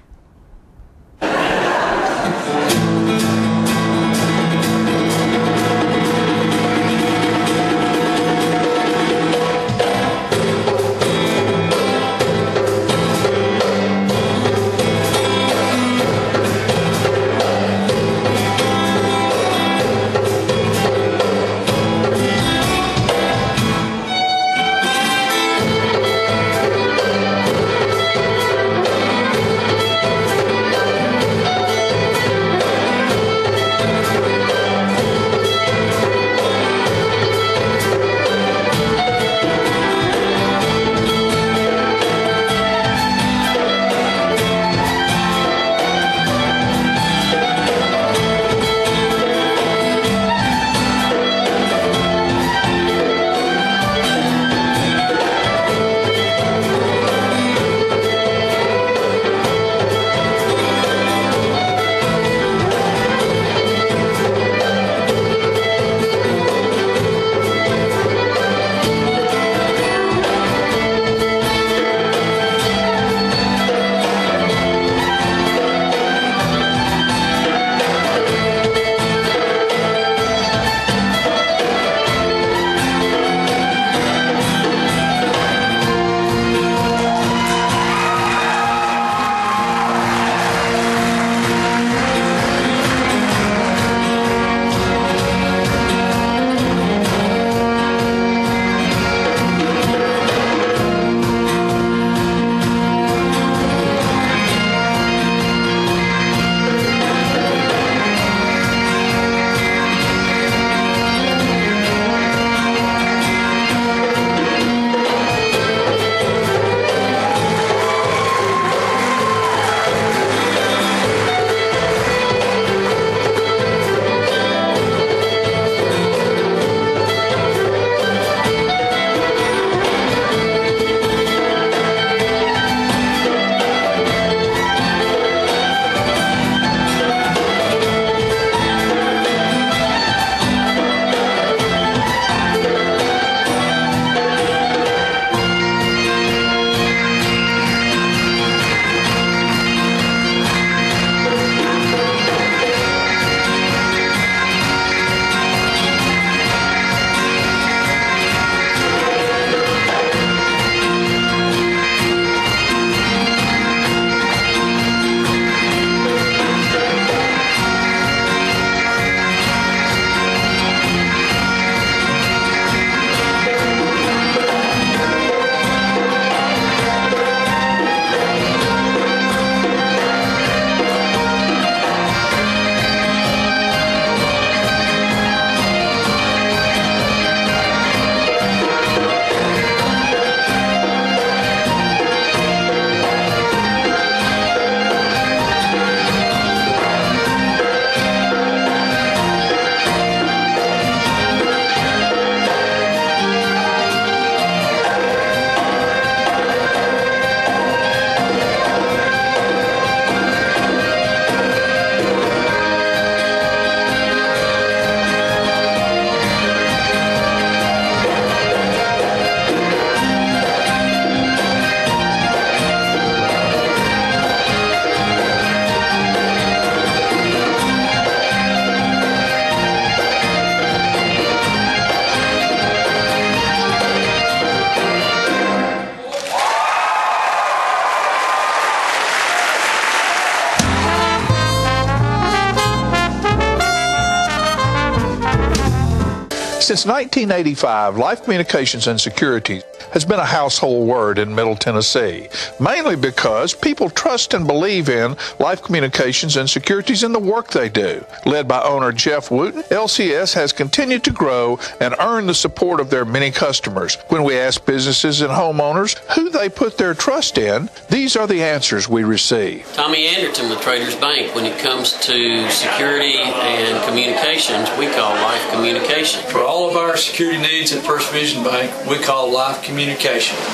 S1: Since 1985, Life Communications and Security has been a household word in Middle Tennessee, mainly because people trust and believe in Life Communications and Securities in the work they do. Led by owner Jeff Wooten, LCS has continued to grow and earn the support of their many customers. When we ask businesses and homeowners who they put their trust in, these are the answers we receive.
S8: Tommy Anderton with Traders Bank. When it comes to security and communications, we call Life Communication.
S9: For all of our security needs at First Vision Bank, we call Life Communication.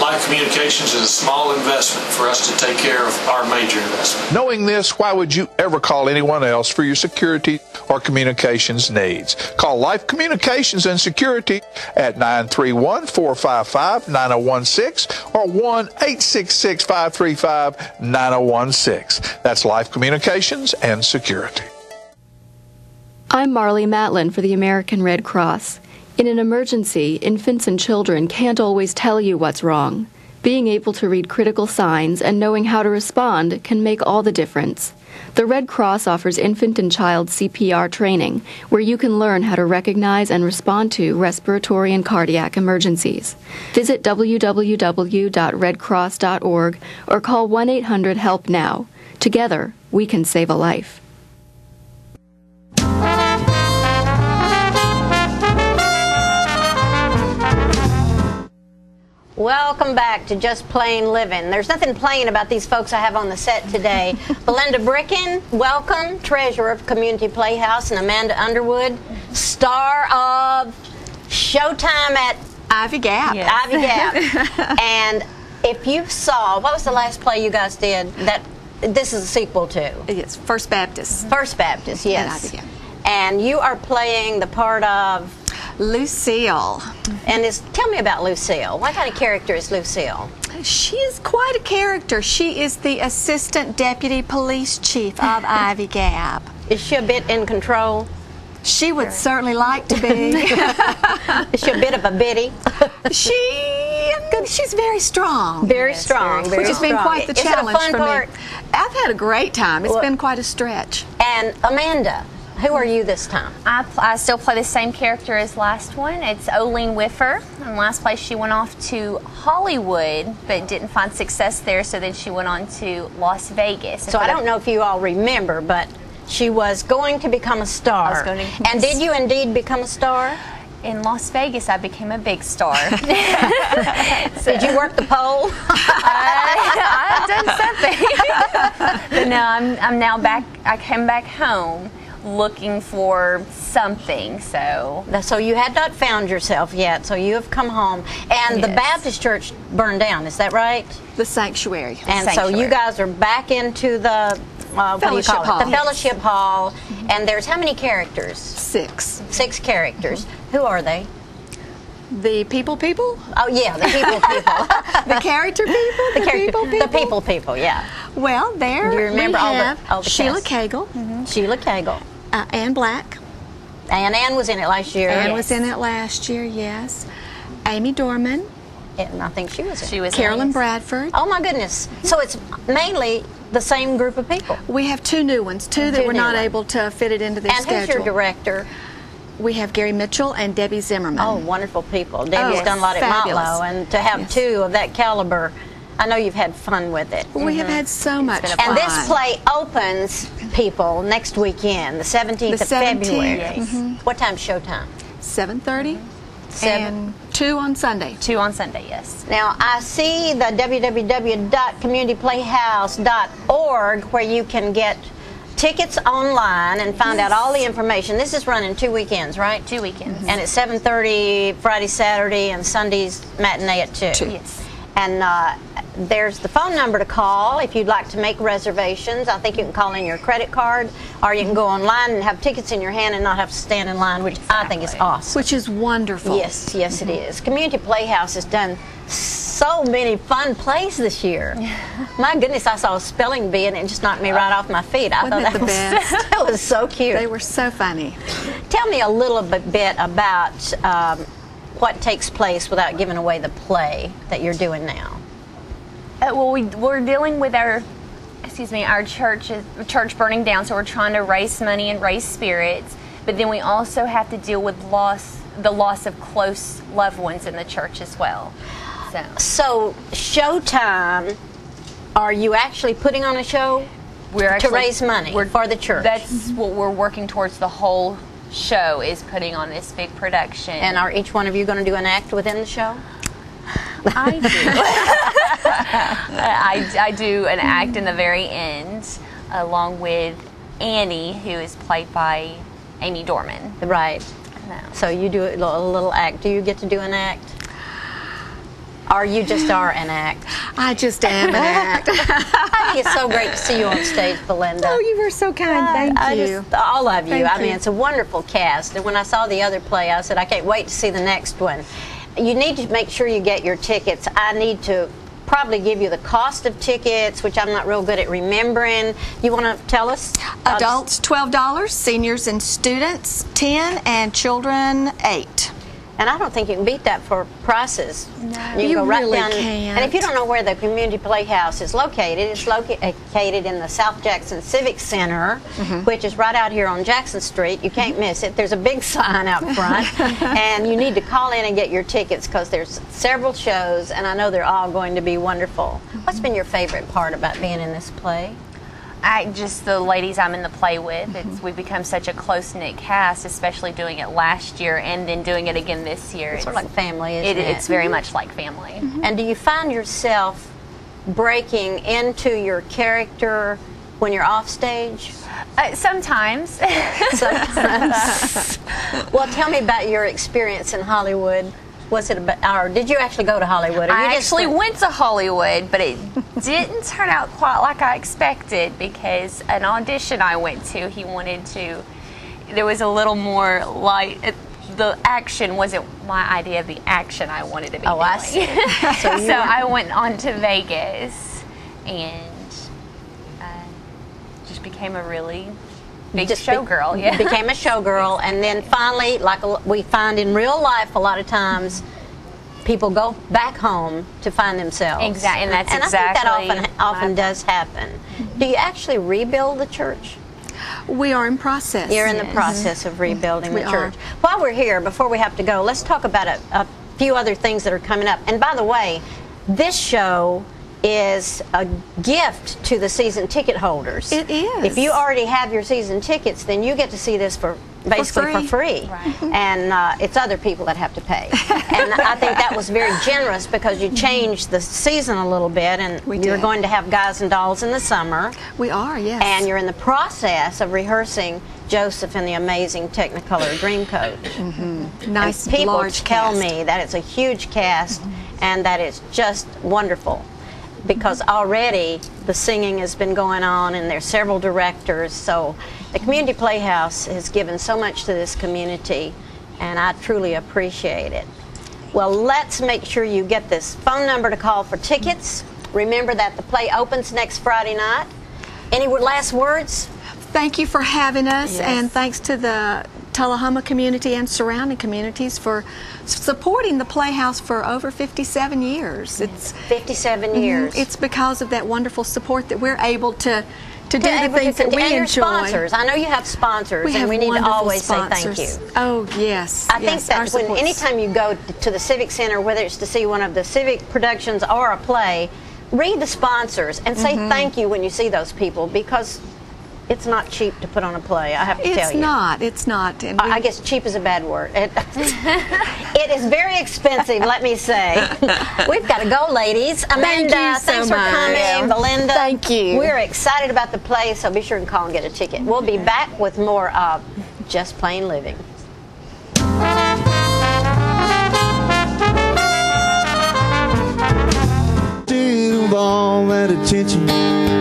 S18: Life Communications is a small investment for us to take care of our major investment.
S1: Knowing this, why would you ever call anyone else for your security or communications needs? Call Life Communications and Security at 931-455-9016 or 1-866-535-9016. That's Life Communications and Security.
S10: I'm Marley Matlin for the American Red Cross. In an emergency, infants and children can't always tell you what's wrong. Being able to read critical signs and knowing how to respond can make all the difference. The Red Cross offers infant and child CPR training, where you can learn how to recognize and respond to respiratory and cardiac emergencies. Visit www.redcross.org or call 1-800-HELP-NOW. Together, we can save a life.
S7: Welcome back to Just Plain Living. There's nothing plain about these folks I have on the set today. Belinda Bricken, welcome, treasurer of Community Playhouse, and Amanda Underwood, star of Showtime at
S24: Ivy Gap.
S7: Yes. Ivy Gap. And if you saw, what was the last play you guys did that this is a sequel to?
S24: It's First Baptist.
S7: First Baptist, yes.
S24: At Ivy Gap.
S7: And you are playing the part of
S24: Lucille.
S7: And tell me about Lucille. What kind of character is Lucille?
S24: She is quite a character. She is the assistant deputy police chief of Ivy Gap.
S7: Is she a bit in control?
S24: She would certainly like to be.
S7: Is she a bit of a biddy?
S24: She's very strong.
S7: Very strong.
S24: Which has been quite the challenge
S7: for
S24: me. I've had a great time. It's been quite a stretch.
S7: And Amanda, who are you this time?
S25: I still play the same character as last one. It's Oline Whiffer. In last place, she went off to Hollywood, but didn't find success there, so then she went on to Las Vegas.
S7: So I don't know if you all remember, but she was going to become a star. And did you indeed become a star?
S25: In Las Vegas, I became a big star.
S7: Did you work the pole?
S25: I've done something. But no, I'm now back. I came back home looking for something, so
S7: you had not found yourself yet, so you have come home, and the Baptist church burned down, is that right?
S24: The sanctuary.
S7: And so you guys are back into the
S24: Fellowship Hall.
S7: The Fellowship Hall. And there's how many characters?
S24: 6
S7: characters. Who are they?
S24: The people?
S7: Oh yeah, the people.
S24: The character people?
S7: The people, yeah.
S24: Well, there
S7: do you remember
S24: we
S7: all the
S24: Sheila
S7: cast?
S24: Cagle.
S7: Sheila Cagle.
S24: Ann Black.
S7: And Ann was in it last year.
S24: Ann was in it last year, yes. Amy Dorman.
S7: And I think she was in it.
S25: She was
S24: Carolyn Bradford.
S7: Oh my goodness. So it's mainly the same group of people.
S24: We have 2 new ones, two that were not able to fit it into their schedule.
S7: And who's your director?
S24: We have Gary Mitchell and Debbie Zimmerman.
S7: Oh, wonderful people. Debbie's done a lot at Motlow, and to have 2 of that caliber, I know you've had fun with it.
S24: We have had so much fun.
S7: And this play opens, people, next weekend, the 17th of February.
S24: Yes.
S7: What time's showtime?
S24: 7:30. And 2 on Sunday.
S25: 2 on Sunday, yes.
S7: Now, I see the www.communityplayhouse.org where you can get tickets online and find out all the information. This is running 2 weekends, right?
S25: 2 weekends.
S7: And it's 7:30 Friday, Saturday, and Sunday's matinee at 2.
S25: Yes.
S7: And there's the phone number to call if you'd like to make reservations. I think you can call in your credit card, or you can go online and have tickets in your hand and not have to stand in line, which I think is awesome.
S24: Which is wonderful.
S7: Yes, it is. Community Playhouse has done so many fun plays this year. My goodness, I saw a spelling bee and it just knocked me right off my feet. I thought
S24: the best?
S7: That was so cute.
S24: They were so funny.
S7: Tell me a little bit about what takes place without giving away the play that you're doing now.
S25: Well, we're dealing with our church burning down, so we're trying to raise money and raise spirits. But then we also have to deal with the loss of close loved ones in the church as well.
S7: So Showtime, are you actually putting on a show to raise money for the church?
S25: That's what we're working towards. The whole show is putting on this big production.
S7: And are each one of you going to do an act within the show?
S25: I do. I do an act in the very end, along with Annie, who is played by Amy Dorman.
S7: Right. So you do a little act. Do you get to do an act? Or you just are an act?
S24: I just am an act.
S7: I think it's so great to see you on stage, Belinda.
S24: Oh, you were so kind. Thank you.
S7: All of you.
S24: Thank
S7: I mean,
S24: you.
S7: it's a wonderful cast. And when I saw the other play, I said, I can't wait to see the next one. You need to make sure you get your tickets. I need to probably give you the cost of tickets, which I'm not real good at remembering. You want to tell us?
S24: Adults $12, seniors and students $10, and children $8.
S7: And I don't think you can beat that for prices.
S24: No,
S7: You can
S24: you
S7: go right
S24: really
S7: down.
S24: can't.
S7: And if you don't know where the Community Playhouse is located, it's located in the South Jackson Civic Center, which is right out here on Jackson Street. You can't miss it. There's a big sign out front. And you need to call in and get your tickets because there's several shows, and I know they're all going to be wonderful. What's been your favorite part about being in this play?
S25: Just the ladies I'm in the play with. We've become such a close-knit cast, especially doing it last year and then doing it again this year.
S7: It's sort of like family, isn't it?
S25: It's very much like family.
S7: And do you find yourself breaking into your character when you're off stage?
S25: Sometimes.
S7: Sometimes. Well, tell me about your experience in Hollywood. Was it or did you actually go to Hollywood? Or
S25: I actually went to Hollywood, but it didn't turn out quite like I expected because an audition I went to, there was a little more light. The action wasn't my idea of the action I wanted to be doing.
S7: I see.
S25: So I went on to Vegas and just became a really big showgirl. Yeah.
S7: Became a showgirl, and then finally, like we find in real life, a lot of times people go back home to find themselves.
S25: Exactly, and that's
S7: I think that often does happen. Do you actually rebuild the church?
S24: We are in process.
S7: You're in the process of rebuilding the
S24: We
S7: church.
S24: are.
S7: While we're here, before we have to go, let's talk about a few other things that are coming up. And by the way, this show is a gift to the season ticket holders.
S24: It is.
S7: If you already have your season tickets, then you get to see this basically for free.
S24: Right.
S7: And it's other people that have to pay. And I think that was very generous because you changed the season a little bit, and you're going to have Guys and Dolls in the summer.
S24: We are, yes.
S7: And you're in the process of rehearsing Joseph and the Amazing Technicolor Dreamcoat.
S24: Nice,
S7: and people
S24: large
S7: tell
S24: cast.
S7: me that it's a huge cast and that it's just wonderful. Because already the singing has been going on and there's several directors. So the Community Playhouse has given so much to this community, and I truly appreciate it. Well, let's make sure you get this phone number to call for tickets. Remember that the play opens next Friday night. Any last words?
S24: Thank you for having us,
S7: Yes.
S24: and thanks to the Tullahoma community and surrounding communities for supporting the Playhouse for over 57 years. It's
S7: 57 years.
S24: It's because of that wonderful support that we're able to do the things that we
S7: and your
S24: enjoy.
S7: sponsors. I know you have sponsors,
S24: We
S7: and
S24: have
S7: we need to
S24: wonderful
S7: always
S24: sponsors.
S7: say thank you.
S24: Oh, yes.
S7: I think
S24: yes, our
S7: that when
S24: support's-
S7: anytime you go to the Civic Center, whether it's to see one of the civic productions or a play, read the sponsors and say thank you when you see those people, because it's not cheap to put on a play, I have to tell you.
S24: It's not. And
S7: I guess cheap is a bad word. It is very expensive, let me say. We've got to go, ladies. Amanda,
S24: you so
S7: thanks for
S24: much.
S7: coming. Belinda,
S24: Thank you.
S7: We're excited about the play, so be sure and call and get a ticket. We'll be back with more of Just Plain Living.
S11: All that attention,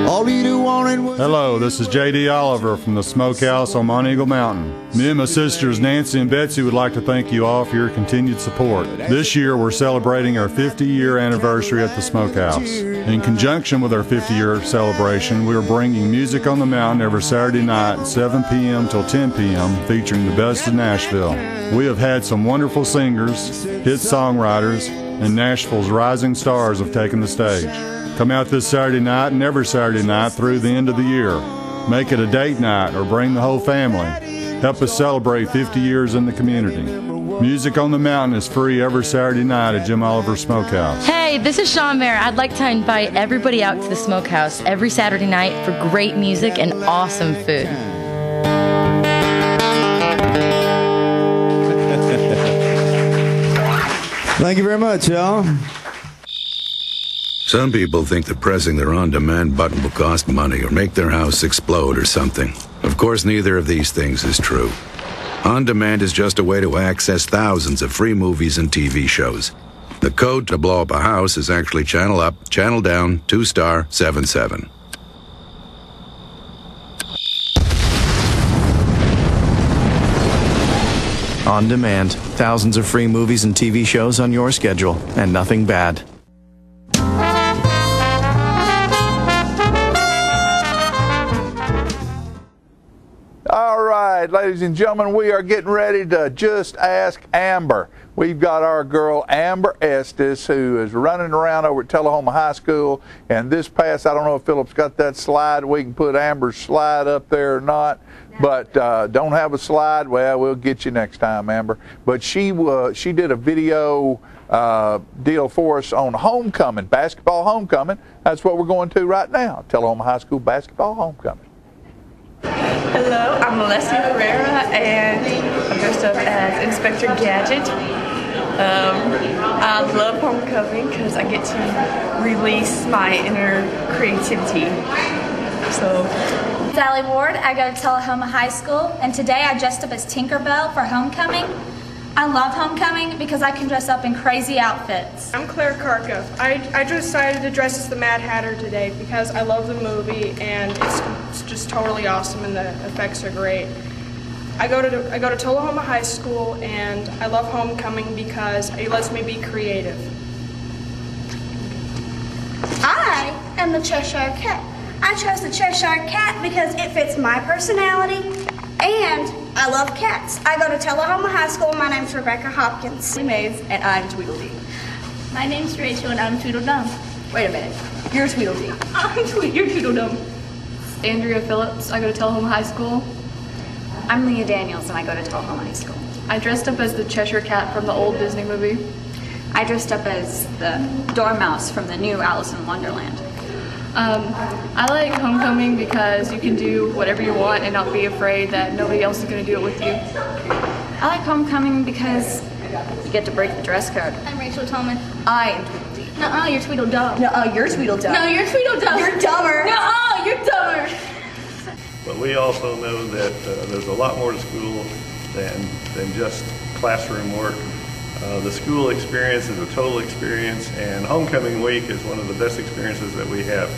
S11: all you wanted was.
S12: Hello, this is J.D. Oliver from the Smokehouse on Mount Eagle Mountain. Me and my sisters Nancy and Betsy would like to thank you all for your continued support. This year we're celebrating our 50-year anniversary at the Smokehouse. In conjunction with our 50-year celebration, we are bringing Music on the Mountain every Saturday night, 7 p.m. till 10 p.m., featuring the best of Nashville. We have had some wonderful singers, hit songwriters, and Nashville's rising stars have taken the stage. Come out this Saturday night and every Saturday night through the end of the year. Make it a date night or bring the whole family. Help us celebrate 50 years in the community. Music on the Mountain is free every Saturday night at Jim Oliver Smokehouse.
S13: Hey, this is Sean Mayer. I'd like to invite everybody out to the Smokehouse every Saturday night for great music and awesome food.
S11: Thank you very much, y'all.
S14: Some people think that pressing their on-demand button will cost money or make their house explode or something. Of course, neither of these things is true. On-demand is just a way to access thousands of free movies and TV shows. The code to blow up a house is actually channel up, channel down, 2*, 77.
S5: On demand, thousands of free movies and TV shows on your schedule, and nothing bad.
S1: All right, ladies and gentlemen, we are getting ready to Just Ask Amber. We've got our girl Amber Estes, who is running around over at Tullahoma High School. And this past, I don't know if Philip's got that slide. We can put Amber's slide up there or not. But don't have a slide. Well, we'll get you next time, Amber. But she did a video deal for us on homecoming, basketball homecoming. That's what we're going to right now, Tullahoma High School basketball homecoming.
S16: Hello, I'm Leslie Herrera, and I'm dressed up as Inspector Gadget. I love homecoming because I get to release my inner creativity. So.
S17: Sally Ward, I go to Tullahoma High School, and today I dressed up as Tinkerbell for homecoming. I love homecoming because I can dress up in crazy outfits.
S19: I'm Claire Karka. I decided to dress as the Mad Hatter today because I love the movie and it's just totally awesome and the effects are great. I go to Tullahoma High School and I love homecoming because it lets me be creative.
S4: I am the Cheshire Cat. I chose the Cheshire Cat because it fits my personality and I love cats. I go to Tullahoma High School. My name's Rebecca Hopkins.
S16: I'm Maze, and I'm Tweedledee.
S17: My name's Rachel, and I'm Tweedledum.
S16: Wait a minute. You're Tweedledee.
S17: You're Tweedledum.
S16: Andrea Phillips. I go to Tullahoma High School.
S17: I'm Leah Daniels, and I go to Tullahoma High School.
S16: I dressed up as the Cheshire Cat from the old Disney movie.
S17: I dressed up as the Dormouse from the new Alice in Wonderland.
S16: I like homecoming because you can do whatever you want and not be afraid that nobody else is going to do it with you.
S17: I like homecoming because you get to break the dress code. I'm Rachel Tolman.
S16: I am Tweedledee.
S17: Nuh-uh, you're Tweedledum.
S16: Nuh-uh, you're Tweedledum.
S17: No, you're Tweedledum. You're dumber. Nuh-uh, you're dumber.
S26: But we also know that there's a lot more to school than just classroom work. The school experience is a total experience, and homecoming week is one of the best experiences that we have.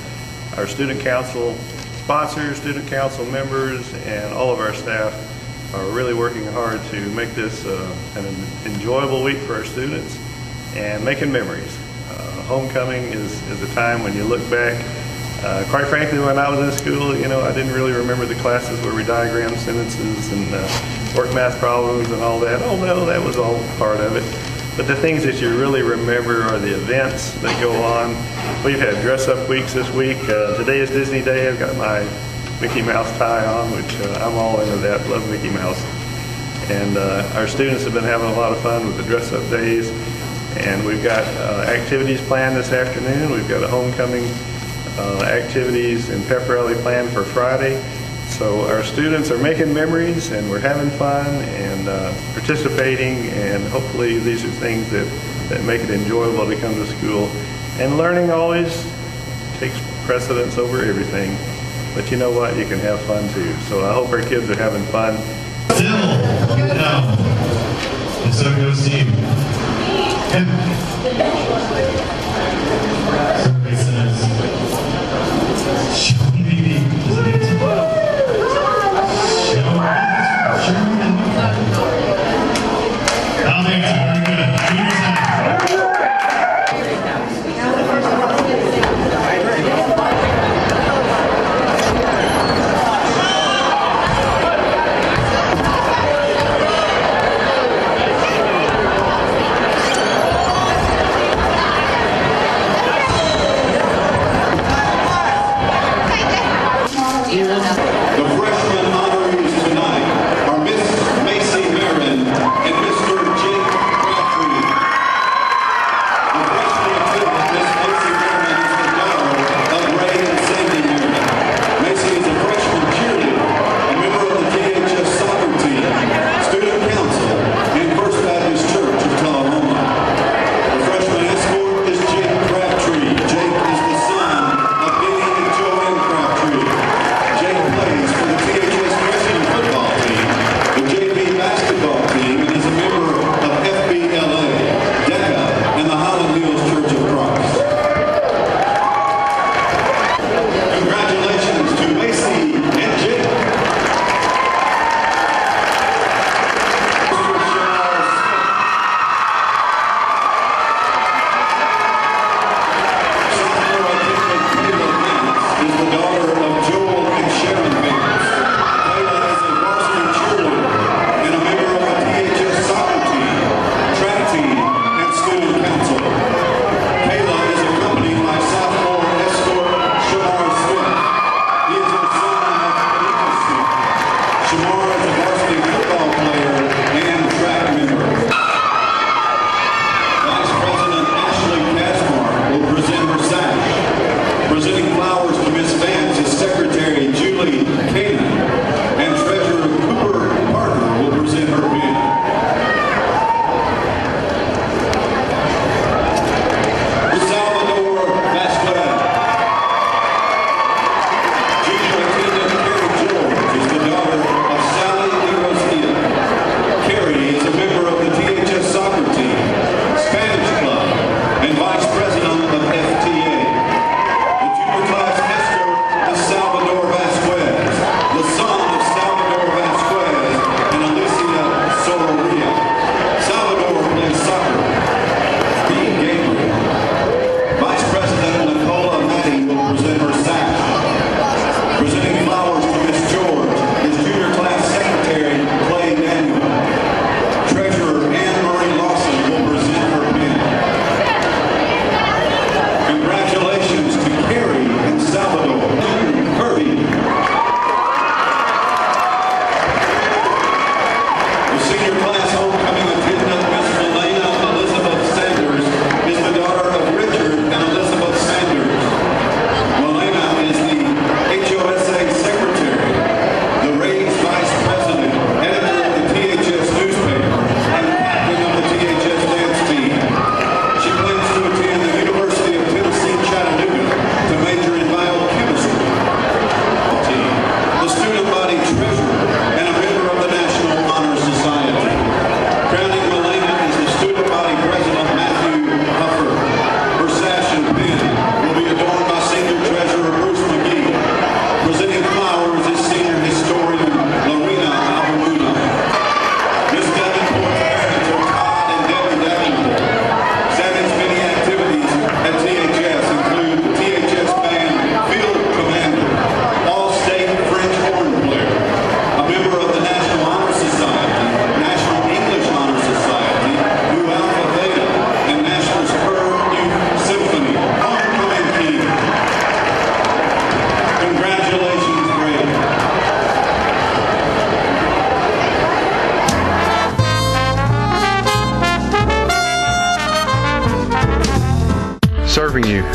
S26: Our student council sponsors, student council members, and all of our staff are really working hard to make this an enjoyable week for our students and making memories. Homecoming is a time when you look back. Quite frankly, when I was in school, I didn't really remember the classes where we diagrammed sentences and work math problems and all that. Oh no, that was all part of it. But the things that you really remember are the events that go on. We've had dress-up weeks this week. Today is Disney Day. I've got my Mickey Mouse tie on, which I'm all into that. Love Mickey Mouse. And our students have been having a lot of fun with the dress-up days. And we've got activities planned this afternoon. We've got a homecoming activities and pep rally planned for Friday. So our students are making memories and we're having fun and participating, and hopefully these are things that make it enjoyable to come to school. And learning always takes precedence over everything. But you know what? You can have fun too. So I hope our kids are having fun.
S27: And so goes team. Survey says, show me baby. Does it answer? I'll answer. Very good.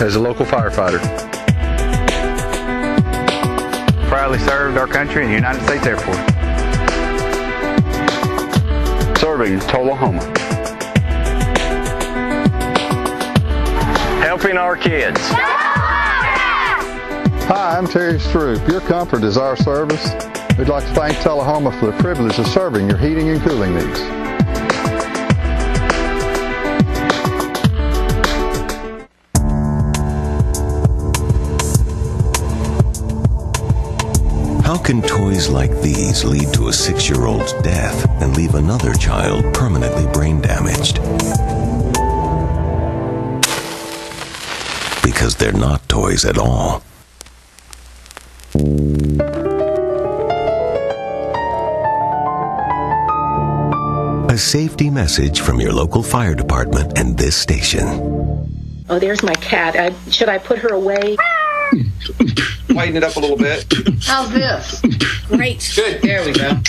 S3: as a local firefighter.
S6: Proudly served our country in the United States Air Force.
S3: Serving Tullahoma.
S6: Helping our kids.
S15: Hi, I'm Terry Stroop. Your comfort is our service. We'd like to thank Tullahoma for the privilege of serving your heating and cooling needs.
S20: How can toys like these lead to a 6-year-old's death and leave another child permanently brain damaged? Because they're not toys at all. A safety message from your local fire department and this station.
S21: Oh, there's my cat. Should I put her away?
S22: Lighten it up a little bit.
S21: How's this? Great.
S22: Good. There we go.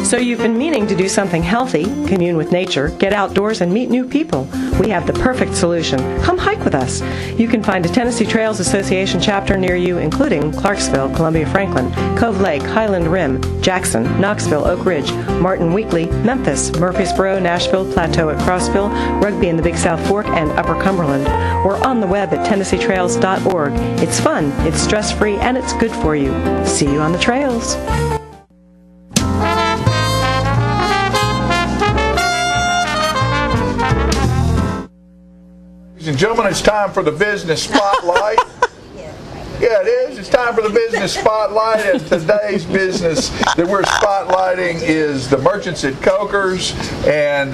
S23: So you've been meaning to do something healthy, commune with nature, get outdoors, and meet new people. We have the perfect solution. Come hike with us. You can find a Tennessee Trails Association chapter near you, including Clarksville, Columbia Franklin, Cove Lake, Highland Rim, Jackson, Knoxville, Oak Ridge, Martin Weakley, Memphis, Murfreesboro, Nashville, Plateau at Crossville, Rugby in the Big South Fork, and Upper Cumberland. We're on the web at TennesseeTrails.org. It's fun, it's stress-free, and it's good for you. See you on the trails.
S1: Ladies and gentlemen, it's time for the business spotlight. Yeah, it is. It's time for the business spotlight, and today's business that we're spotlighting is the merchants at Coker's, and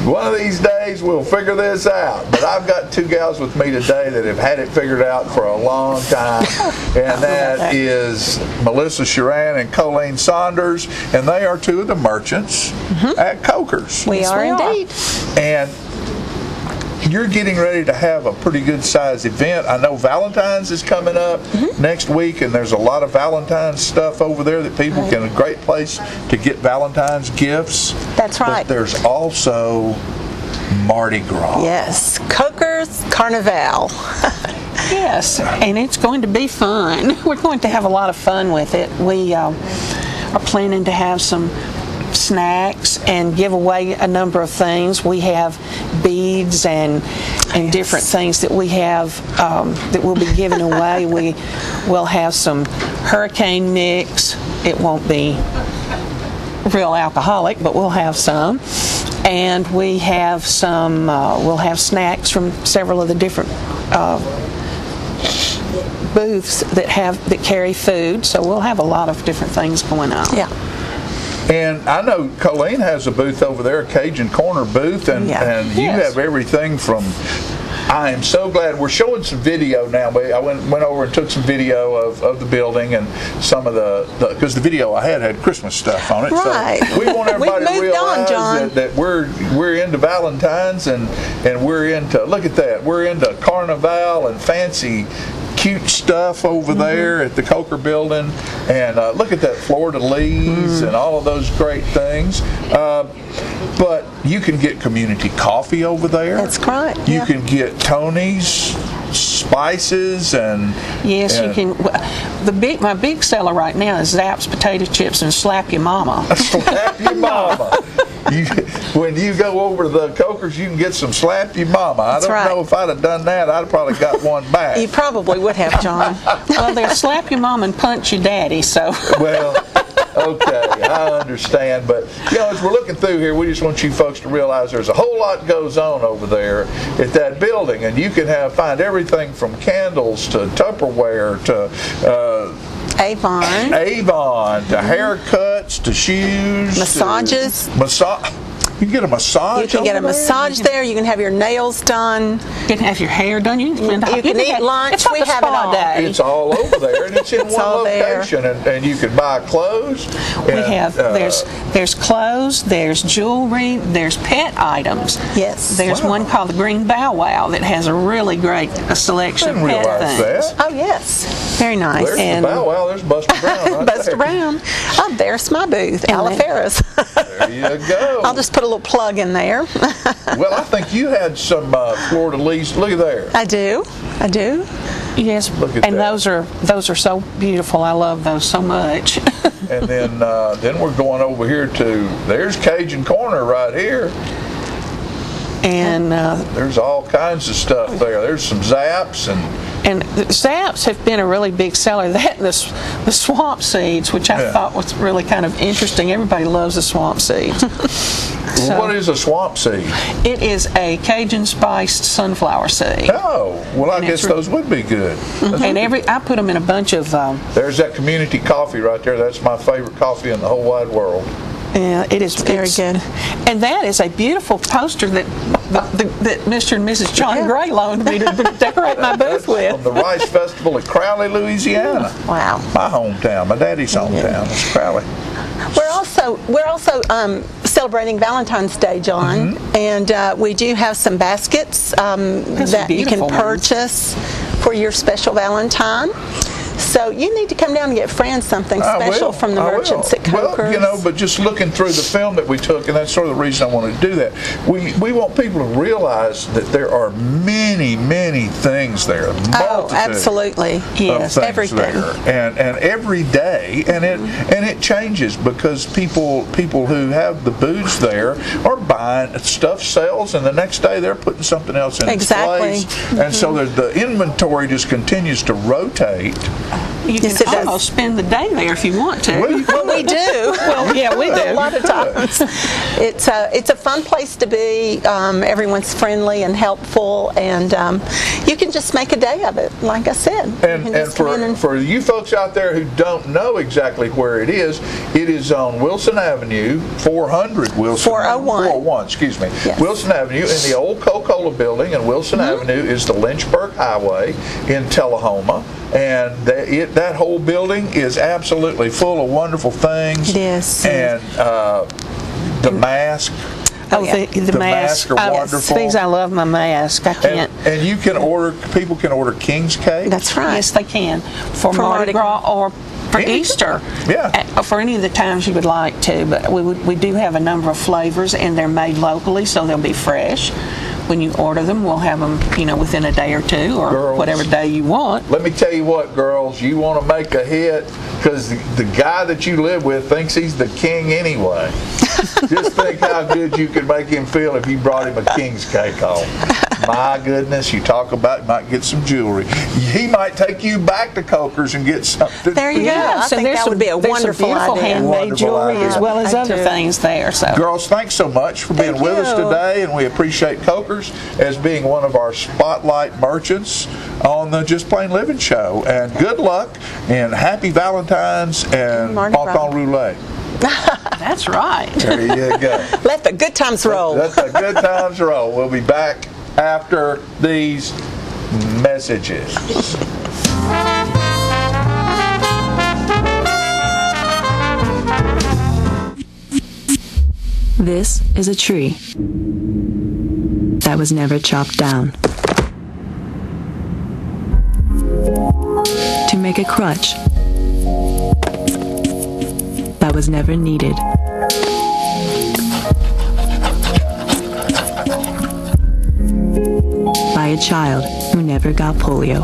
S1: one of these days we'll figure this out. But I've got two gals with me today that have had it figured out for a long time, and that is Melissa Sharan and Colleen Saunders, and they are two of the merchants at Coker's.
S28: We are indeed.
S1: And you're getting ready to have a pretty good sized event. I know Valentine's is coming up next week, and there's a lot of Valentine's stuff over there that people can, a great place to get Valentine's gifts.
S28: That's right.
S1: But there's also Mardi Gras.
S28: Yes, Coker's Carnival. Yes, and it's going to be fun. We're going to have a lot of fun with it. We are planning to have some snacks and give away a number of things. We have beads and different things that we have that we'll be giving away. We will have some hurricane mix. It won't be real alcoholic, but we'll have some. And we have some, we'll have snacks from several of the different booths that carry food. So we'll have a lot of different things going on. Yeah.
S1: And I know Colleen has a booth over there, a Cajun Corner booth, and you have everything from, I am so glad we're showing some video now. I went over and took some video of the building and some of because the video I had Christmas stuff on it.
S28: Right.
S1: So we want everybody to realize that we're into Valentine's and we're into, look at that, we're into Carnival and fancy cute stuff over there at the Coker building, and look at that fleur-de-lis and all of those great things. But you can get community coffee over there.
S28: That's correct.
S1: You can get Tony's spices and
S28: you can. My big seller right now is Zapp's potato chips and Slap Your Mama.
S1: Slap Your Mama. When you go over to the Coker's, you can get some Slap Your Mama. I don't know if I'd have done that. I'd have probably got one back.
S28: You probably would have, John. Well, there's Slap Your Mama and Punch Your Daddy, so.
S1: Well, okay, I understand. But, as we're looking through here, we just want you folks to realize there's a whole lot goes on over there at that building. And you can find everything from candles to Tupperware to
S28: Avon
S1: to haircuts to shoes,
S28: massages.
S1: You can get a massage.
S28: You can get a
S1: over there?
S28: massage there. You can have your nails done. You can have your hair done. You can eat lunch. It's like We have it all day.
S1: It's all over there, and it's in one
S28: all there.
S1: location, and you can buy clothes.
S28: We have there's clothes, there's jewelry, there's pet items. Yes. There's one called the Green Bow Wow that has a really great selection of
S1: Didn't
S28: pet
S1: realize
S28: things.
S1: that.
S28: Oh yes, very nice.
S1: There's
S28: and
S1: the Bow Wow. There's Buster Brown. Right
S28: Buster
S1: there.
S28: Brown. Oh, there's my booth, Aliferris.
S1: There you go.
S28: I'll just put a little plug in there.
S1: Well, I think you had some fleur-de-lis. Look at there.
S28: I do. Yes,
S1: Look at
S28: and
S1: that.
S28: those are so beautiful. I love those so much.
S1: And then we're going over here to, there's Cajun Corner right here.
S28: And
S1: there's all kinds of stuff there. There's some Zaps
S28: and the Zaps have been a really big seller. That and the swamp seeds, which I thought was really kind of interesting. Everybody loves the swamp seeds.
S1: Well, what is a swamp seed?
S28: It is a Cajun spiced sunflower seed.
S1: Oh, well, I guess those would be good.
S28: And I put them in a bunch of.
S1: There's that community coffee right there. That's my favorite coffee in the whole wide world.
S28: Yeah, it is very good. And that is a beautiful poster that Mr. and Mrs. John Gray loaned me to decorate my booth with.
S1: From the Rice Festival at Crowley, Louisiana.
S28: Wow.
S1: My hometown, my daddy's hometown is Crowley.
S28: We're also celebrating Valentine's Day, John, and we do have some baskets that you can purchase for your special Valentine. So you need to come down and get Fran something special from the merchants at Coker's.
S1: Well, but just looking through the film that we took, and that's sort of the reason I wanted to do that, we want people to realize that there are many, many things there.
S28: Oh, absolutely. Yes, everything.
S1: There. And every day, and it changes because people who have the booths there are buying stuff sells, and the next day they're putting something else in its place. And so the inventory just continues to rotate.
S28: You can almost spend the day there if you want to.
S1: Well,
S28: we do. Well, yeah, we do. A lot of times. It's a fun place to be. Everyone's friendly and helpful, and you can just make a day of it, like I said.
S1: And for you folks out there who don't know exactly where it is on Wilson Avenue, 400 Wilson. 401, excuse me. Yes. Wilson Avenue in the old Coca-Cola building, and Wilson Avenue is the Lynchburg Highway in Tullahoma. And that whole building is absolutely full of wonderful things.
S28: It is.
S1: And the mask.
S28: Oh, the mask
S1: are wonderful.
S28: Things I love my mask. I can't.
S1: And you can people can order King's Cake.
S28: That's right. Yes, they can. For Mardi Gras or for Easter.
S1: Yeah.
S28: For any of the times you would like to. But we do have a number of flavors, and they're made locally, so they'll be fresh. When you order them, we'll have them, within a day or two, or
S1: girls,
S28: whatever day you want.
S1: Let me tell you what, girls, you want to make a hit because the guy that you live with thinks he's the king anyway. Just think how good you could make him feel if you brought him a King's Cake home. My goodness, you talk about you might get some jewelry. He might take you back to Coker's and get something.
S28: There you go. I think that would be a wonderful idea. Handmade jewelry as well as other things there. So,
S1: girls, thanks so much for being with us today, and we appreciate Coker's as being one of our spotlight merchants on the Just Plain Living show. And good luck and happy Valentine's and Ponton Roulette.
S28: That's right.
S1: There you go.
S28: Let the good times roll.
S1: Let the good times roll. We'll be back after these messages.
S2: This is a tree that was never chopped down to make a crutch that was never needed. By a child who never got polio.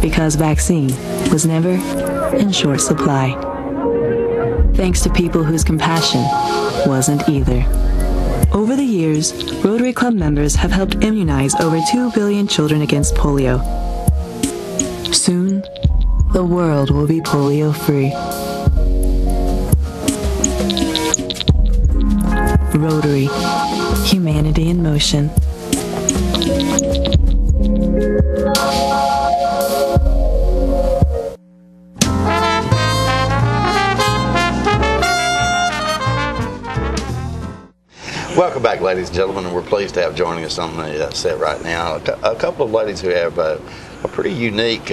S2: Because vaccine was never in short supply. Thanks to people whose compassion wasn't either. Over the years, Rotary Club members have helped immunize over 2 billion children against polio. Soon, the world will be polio-free. Rotary, humanity in motion.
S7: Welcome back, ladies and gentlemen, and we're pleased to have joining us on the set right now a couple of ladies who have a pretty unique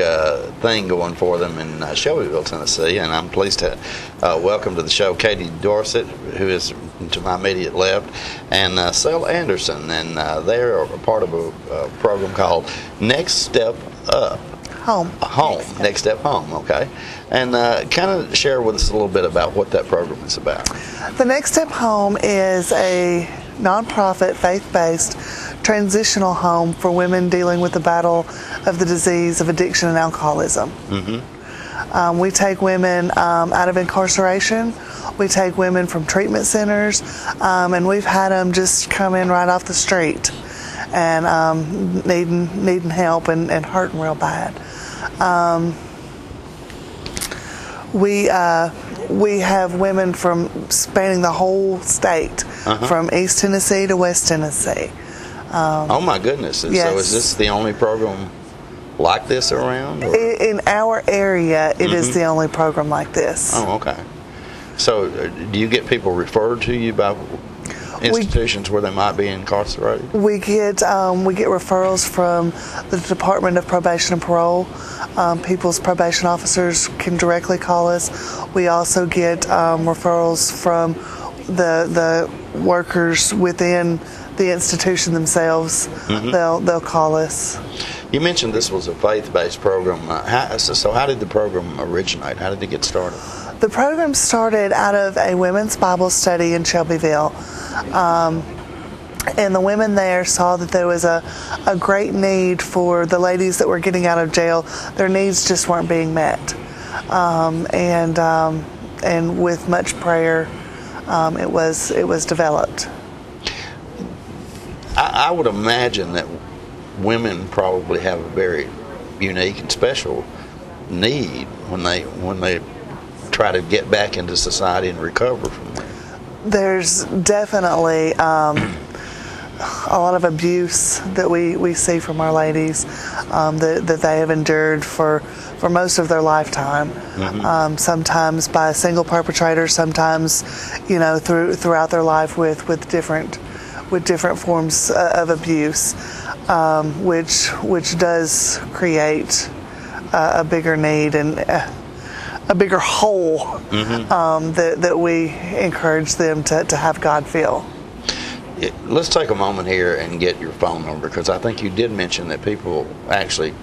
S7: thing going for them in Shelbyville, Tennessee, and I'm pleased to welcome to the show Katie Dorsett, who is to my immediate left, and Sel Anderson, and they're a part of a program called Next Step Up. Next Step Home, okay. And kind of share with us a little bit about what that program is about.
S8: The Next Step Home is a nonprofit, faith-based transitional home for women dealing with the battle of the disease of addiction and alcoholism. Mm-hmm. We take women out of incarceration. We take women from treatment centers, and we've had them just come in right off the street and needing help and hurting real bad. We have women from spanning the whole state, from East Tennessee to West Tennessee.
S7: Oh my goodness! And
S8: yes.
S7: So is this the only program like this around? Or?
S8: In our area, it is the only program like this.
S7: Oh, okay. So do you get people referred to you by institutions where they might be incarcerated?
S8: We get referrals from the Department of Probation and Parole. People's probation officers can directly call us. We also get referrals from the workers within the institution themselves. They'll call us.
S7: You mentioned this was a faith-based program. So how did the program originate? How did it get started?
S8: The program started out of a women's Bible study in Shelbyville. And the women there saw that there was a great need for the ladies that were getting out of jail. Their needs just weren't being met. And with much prayer, it was developed.
S7: I would imagine that women probably have a very unique and special need when they try to get back into society and recover from that.
S8: There's definitely a lot of abuse that we see from our ladies that they have endured for most of their lifetime. Sometimes by a single perpetrator, sometimes throughout their life with different forms of abuse, which does create a bigger need and a bigger hole that we encourage them to have God fill.
S7: Let's take a moment here and get your phone number, because I think you did mention that people actually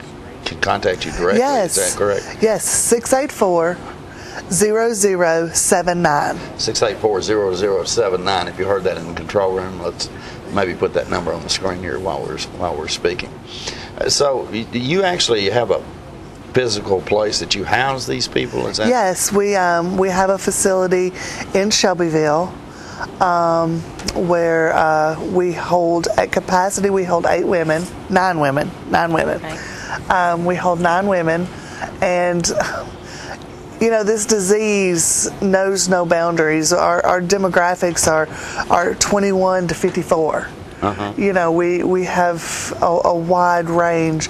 S7: can contact you directly.
S8: Yes.
S7: Is that correct?
S8: Yes, 684-0079.
S7: 684-0079. If you heard that in the control room, let's maybe put that number on the screen here while we're speaking. So you actually have a physical place that you house these people? Is that?
S8: Yes, we have a facility in Shelbyville where we hold, at capacity, we hold 9 women. Okay. We hold 9 women, and this disease knows no boundaries. Our demographics are 21 to 54. We have a wide range,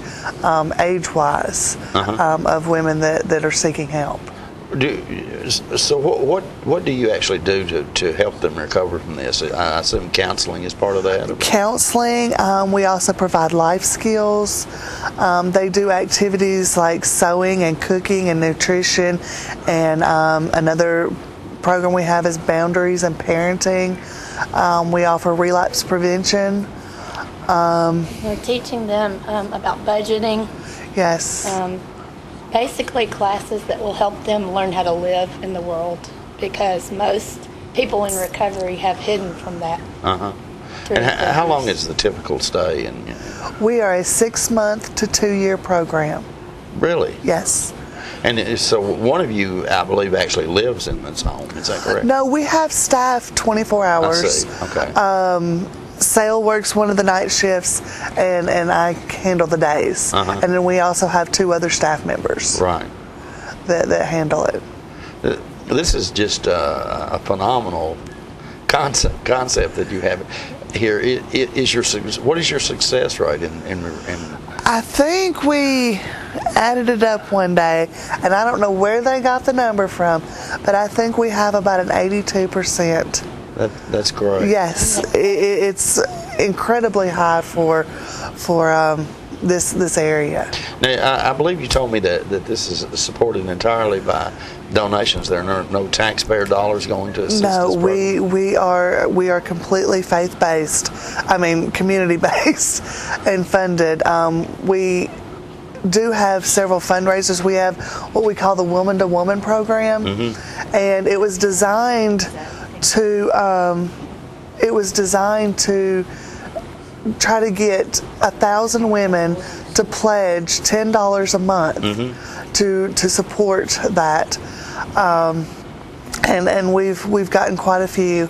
S8: age-wise, of women that are seeking help.
S7: So what do you actually do to help them recover from this? I assume counseling is part of that?
S8: Counseling. We also provide life skills. They do activities like sewing and cooking and nutrition. And another program we have is boundaries and parenting. We offer relapse prevention.
S9: We're teaching them about budgeting.
S8: Yes.
S9: Basically classes that will help them learn how to live in the world, because most people in recovery have hidden from that.
S7: And how long is the typical stay?
S8: We are a 6-month to 2-year program.
S7: Really?
S8: Yes.
S7: And so one of you, I believe, actually lives in this home. Is that correct?
S8: No, we have staff 24 hours.
S7: I see. Okay.
S8: Sale works one of the night shifts, and I handle the days. And then we also have 2 other staff members.
S7: Right.
S8: That handle it.
S7: This is just a phenomenal concept that you have here. What is your success rate in
S8: I think we added it up one day, and I don't know where they got the number from, but I think we have about an 82%
S7: That's great.
S8: Yes, it's incredibly high for this area.
S7: Now, I believe you told me that this is supported entirely by donations. There are no taxpayer dollars going to assist
S8: No,
S7: this program?
S8: we are completely faith-based. I mean, community-based and funded. We do have several fundraisers. We have what we call the Woman to Woman program, and it was designed to try to get 1,000 women to pledge $10 a month to support that. And we've gotten quite a few.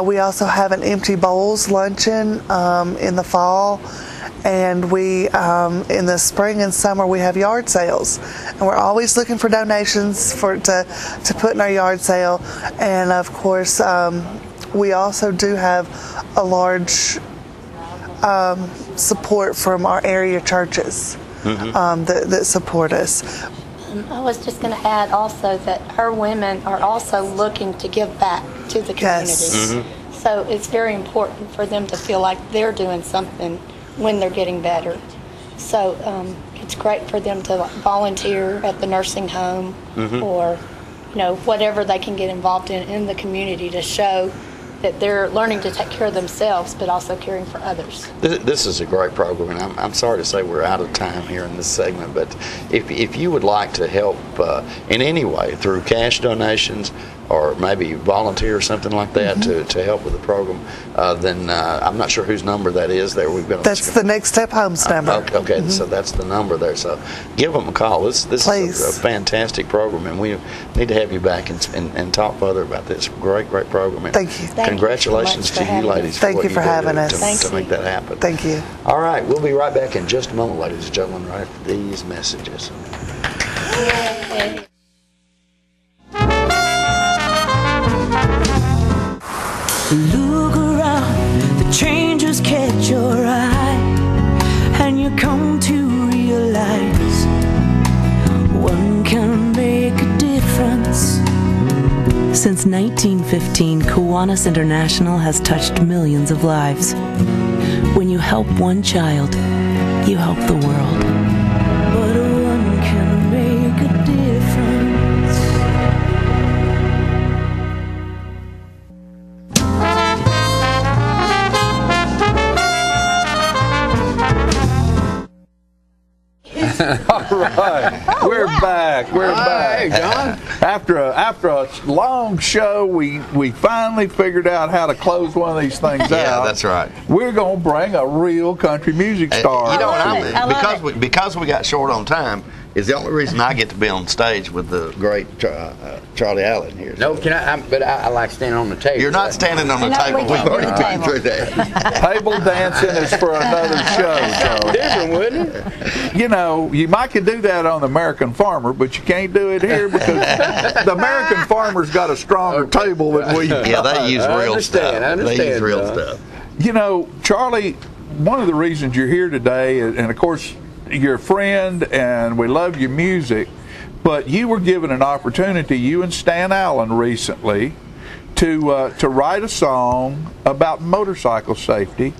S8: We also have an Empty Bowls luncheon in the fall, and we in the spring and summer we have yard sales, and we're always looking for donations to put in our yard sale. And of course, we also do have a large support from our area churches that support us.
S9: I was just going to add also that our women are also looking to give back to the community. So it's very important for them to feel like they're doing something when they're getting better. So it's great for them to volunteer at the nursing home or whatever they can get involved in the community to show that they're learning to take care of themselves, but also caring for others.
S7: This is a great program, and I'm sorry to say we're out of time here in this segment, but if you would like to help in any way through cash donations or maybe volunteer or something like that to help with the program, then I'm not sure whose number that is there.
S8: That's the Next Step Homes number.
S7: Okay, so that's the number there. So give them a call. This is a fantastic program, and we need to have you back and talk further about this. Great program.
S8: Thank you.
S7: Congratulations to you ladies.
S8: Thank you for having us.
S7: To make that happen.
S8: Thank you.
S7: All right, we'll be right back in just a moment, ladies and gentlemen, right after these messages.
S10: Look around, the changes catch your eye, and you come to realize one can make a difference.
S2: Since 1915, Kiwanis International has touched millions of lives. When you help one child, you help the world.
S10: But one can make a difference.
S1: All right, we're back. We're back.
S22: Hey, John.
S1: After a long show, we finally figured out how to close one of these things out.
S7: Yeah, that's right.
S1: We're gonna bring a real country music star.
S7: You know what? Because we got short on time, is the only reason I get to be on stage with the great Charlie Allen here.
S11: No, but I like standing on the table.
S7: You're not standing on the table. We've already been through that.
S1: Table dancing is for another show. So.
S11: Different, wouldn't it?
S1: You know, you might could do that on the American Farmer, but you can't do it here because the American Farmer's got a stronger table than we.
S7: Yeah, they use real stuff. They use real stuff.
S1: You know, Charlie, one of the reasons you're here today, and of course, you're a friend, and we love your music, but you were given an opportunity, you and Stan Allen recently, to write a song about motorcycle safety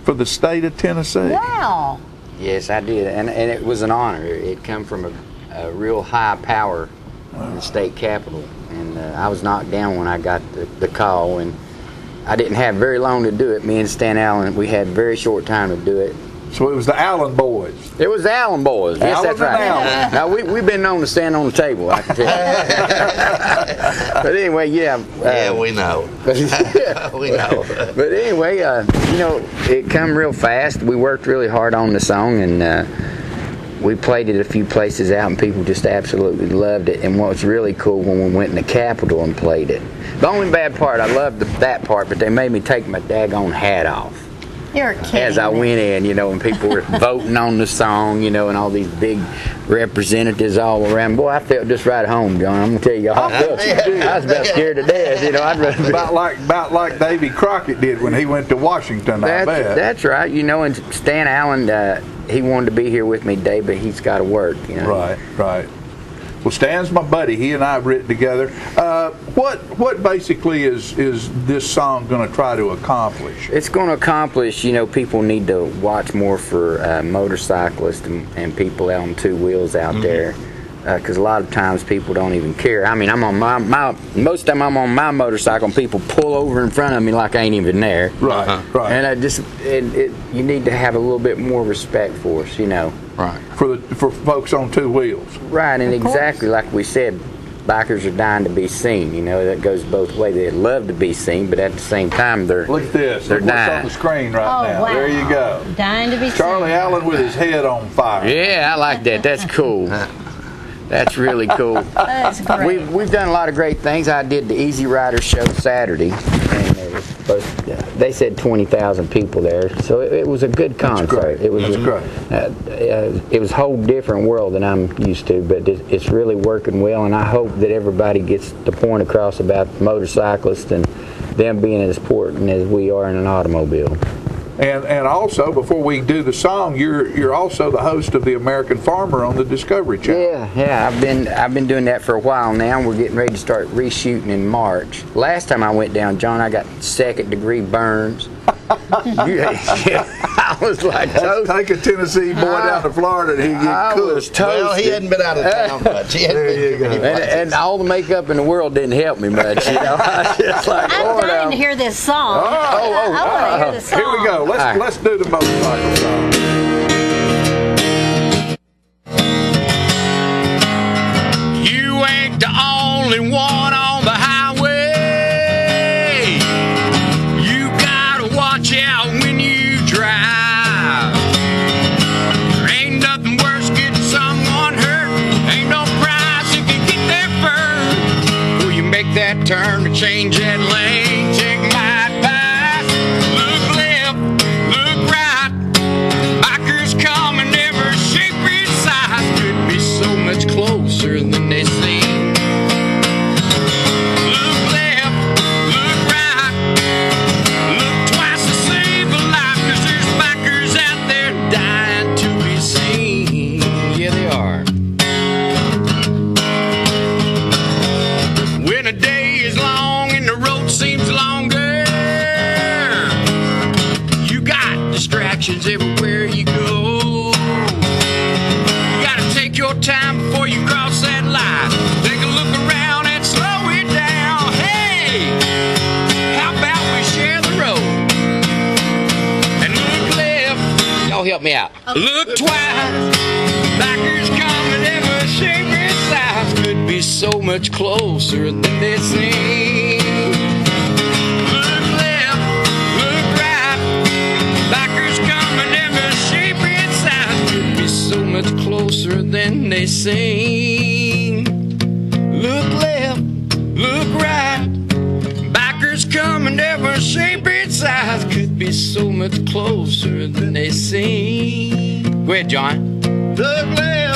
S1: for the state of Tennessee.
S12: Wow.
S11: Yes, I did, and it was an honor. It come from a real high power in the state capitol, and I was knocked down when I got the call, and I didn't have very long to do it. Me and Stan Allen, we had very short time to do it.
S1: So it was the Allen boys.
S11: It was the Allen boys. Yes,
S1: Allen
S11: that's right.
S1: Allen.
S11: Now we've been known to stand on the table, I can tell you. But anyway, yeah.
S7: Yeah, we know. We know.
S11: But anyway, you know, it come real fast. We worked really hard on the song, and we played it a few places out, and people just absolutely loved it. And what was really cool when we went in the Capitol and played it. The only bad part, I loved that part, but they made me take my daggone hat off.
S12: You're kidding.
S11: As I went in, you know, and people were voting on the song, you know, and all these big representatives all around. Boy, I felt just right home, John. I'm gonna tell you, I was about scared to death. You know, I'd rather
S1: about like Davy Crockett did when he went to Washington. I bet.
S11: That's right. You know, and Stan Allen, he wanted to be here with me today, but he's got to work. You know.
S1: Right. Well, Stan's my buddy. He and I have written together. What basically is this song going to try to accomplish?
S11: It's going to accomplish, people need to watch more for motorcyclists and people out on two wheels out there, because a lot of times people don't even care. I mean, I'm on most of the time I'm on my motorcycle and people pull over in front of me like I ain't even there.
S1: Right, right.
S11: And you need to have a little bit more respect for us,
S1: Right. For folks on two wheels.
S11: Right, and exactly like we said, bikers are dying to be seen. That goes both ways. They love to be seen, but at the same time, they're
S1: look at this.
S11: They're
S1: look what's
S11: dying.
S1: on the screen right now.
S5: Wow.
S1: There you go.
S5: Dying to be
S1: Charlie
S5: seen.
S1: Allen with his head on fire.
S11: Yeah, I like that. That's cool. That's really cool.
S5: That's great.
S11: We've done a lot of great things. I did the Easy Rider show Saturday, and they said 20,000 people there, so it was a good concert. It was
S1: great.
S11: It was a whole different world than I'm used to, but it's really working well, and I hope that everybody gets the point across about motorcyclists and them being as important as we are in an automobile.
S1: And also, before we do the song, you're also the host of the American Farmer on the Discovery Channel.
S11: Yeah, I've been doing that for a while now. We're getting ready to start reshooting in March. Last time I went down, John, I got second-degree burns. I was like,
S1: take a Tennessee boy down to Florida and he'd get cooked.
S7: Well, he hadn't been out of town much.
S1: There you go.
S11: And all the makeup in the world didn't help me much. I was just like,
S5: I'm dying to hear this song. I want to hear the song.
S1: Here we go. Let's do the motorcycle song.
S12: You ain't the only one on the highway. You gotta watch out when you drive. There ain't nothing worse getting someone hurt. Ain't no price if you get there first. Or you make that turn to change that lane. Check my path. Look left, look right. Bikers come in every shape and size. Could be so much closer than they seem. Look left, look right. Look twice to save a life, 'cause there's bikers out there dying to be seen. Yeah, they are. When a day is long and the road seems longer, you got distractions everywhere you go. You gotta take your time before you cross that line. Take a look around and slow it down. Hey, how about we share the road? And look left. Y'all help me out. Look twice. Bikers coming every shape and size. Could be so much closer than they seem. Look left, look right. Bikers coming every shape and size. Could be so much closer than they seem. Look left, look right. Bikers coming every shape and size. Could be so much closer than they seem. Go ahead, John. Look left.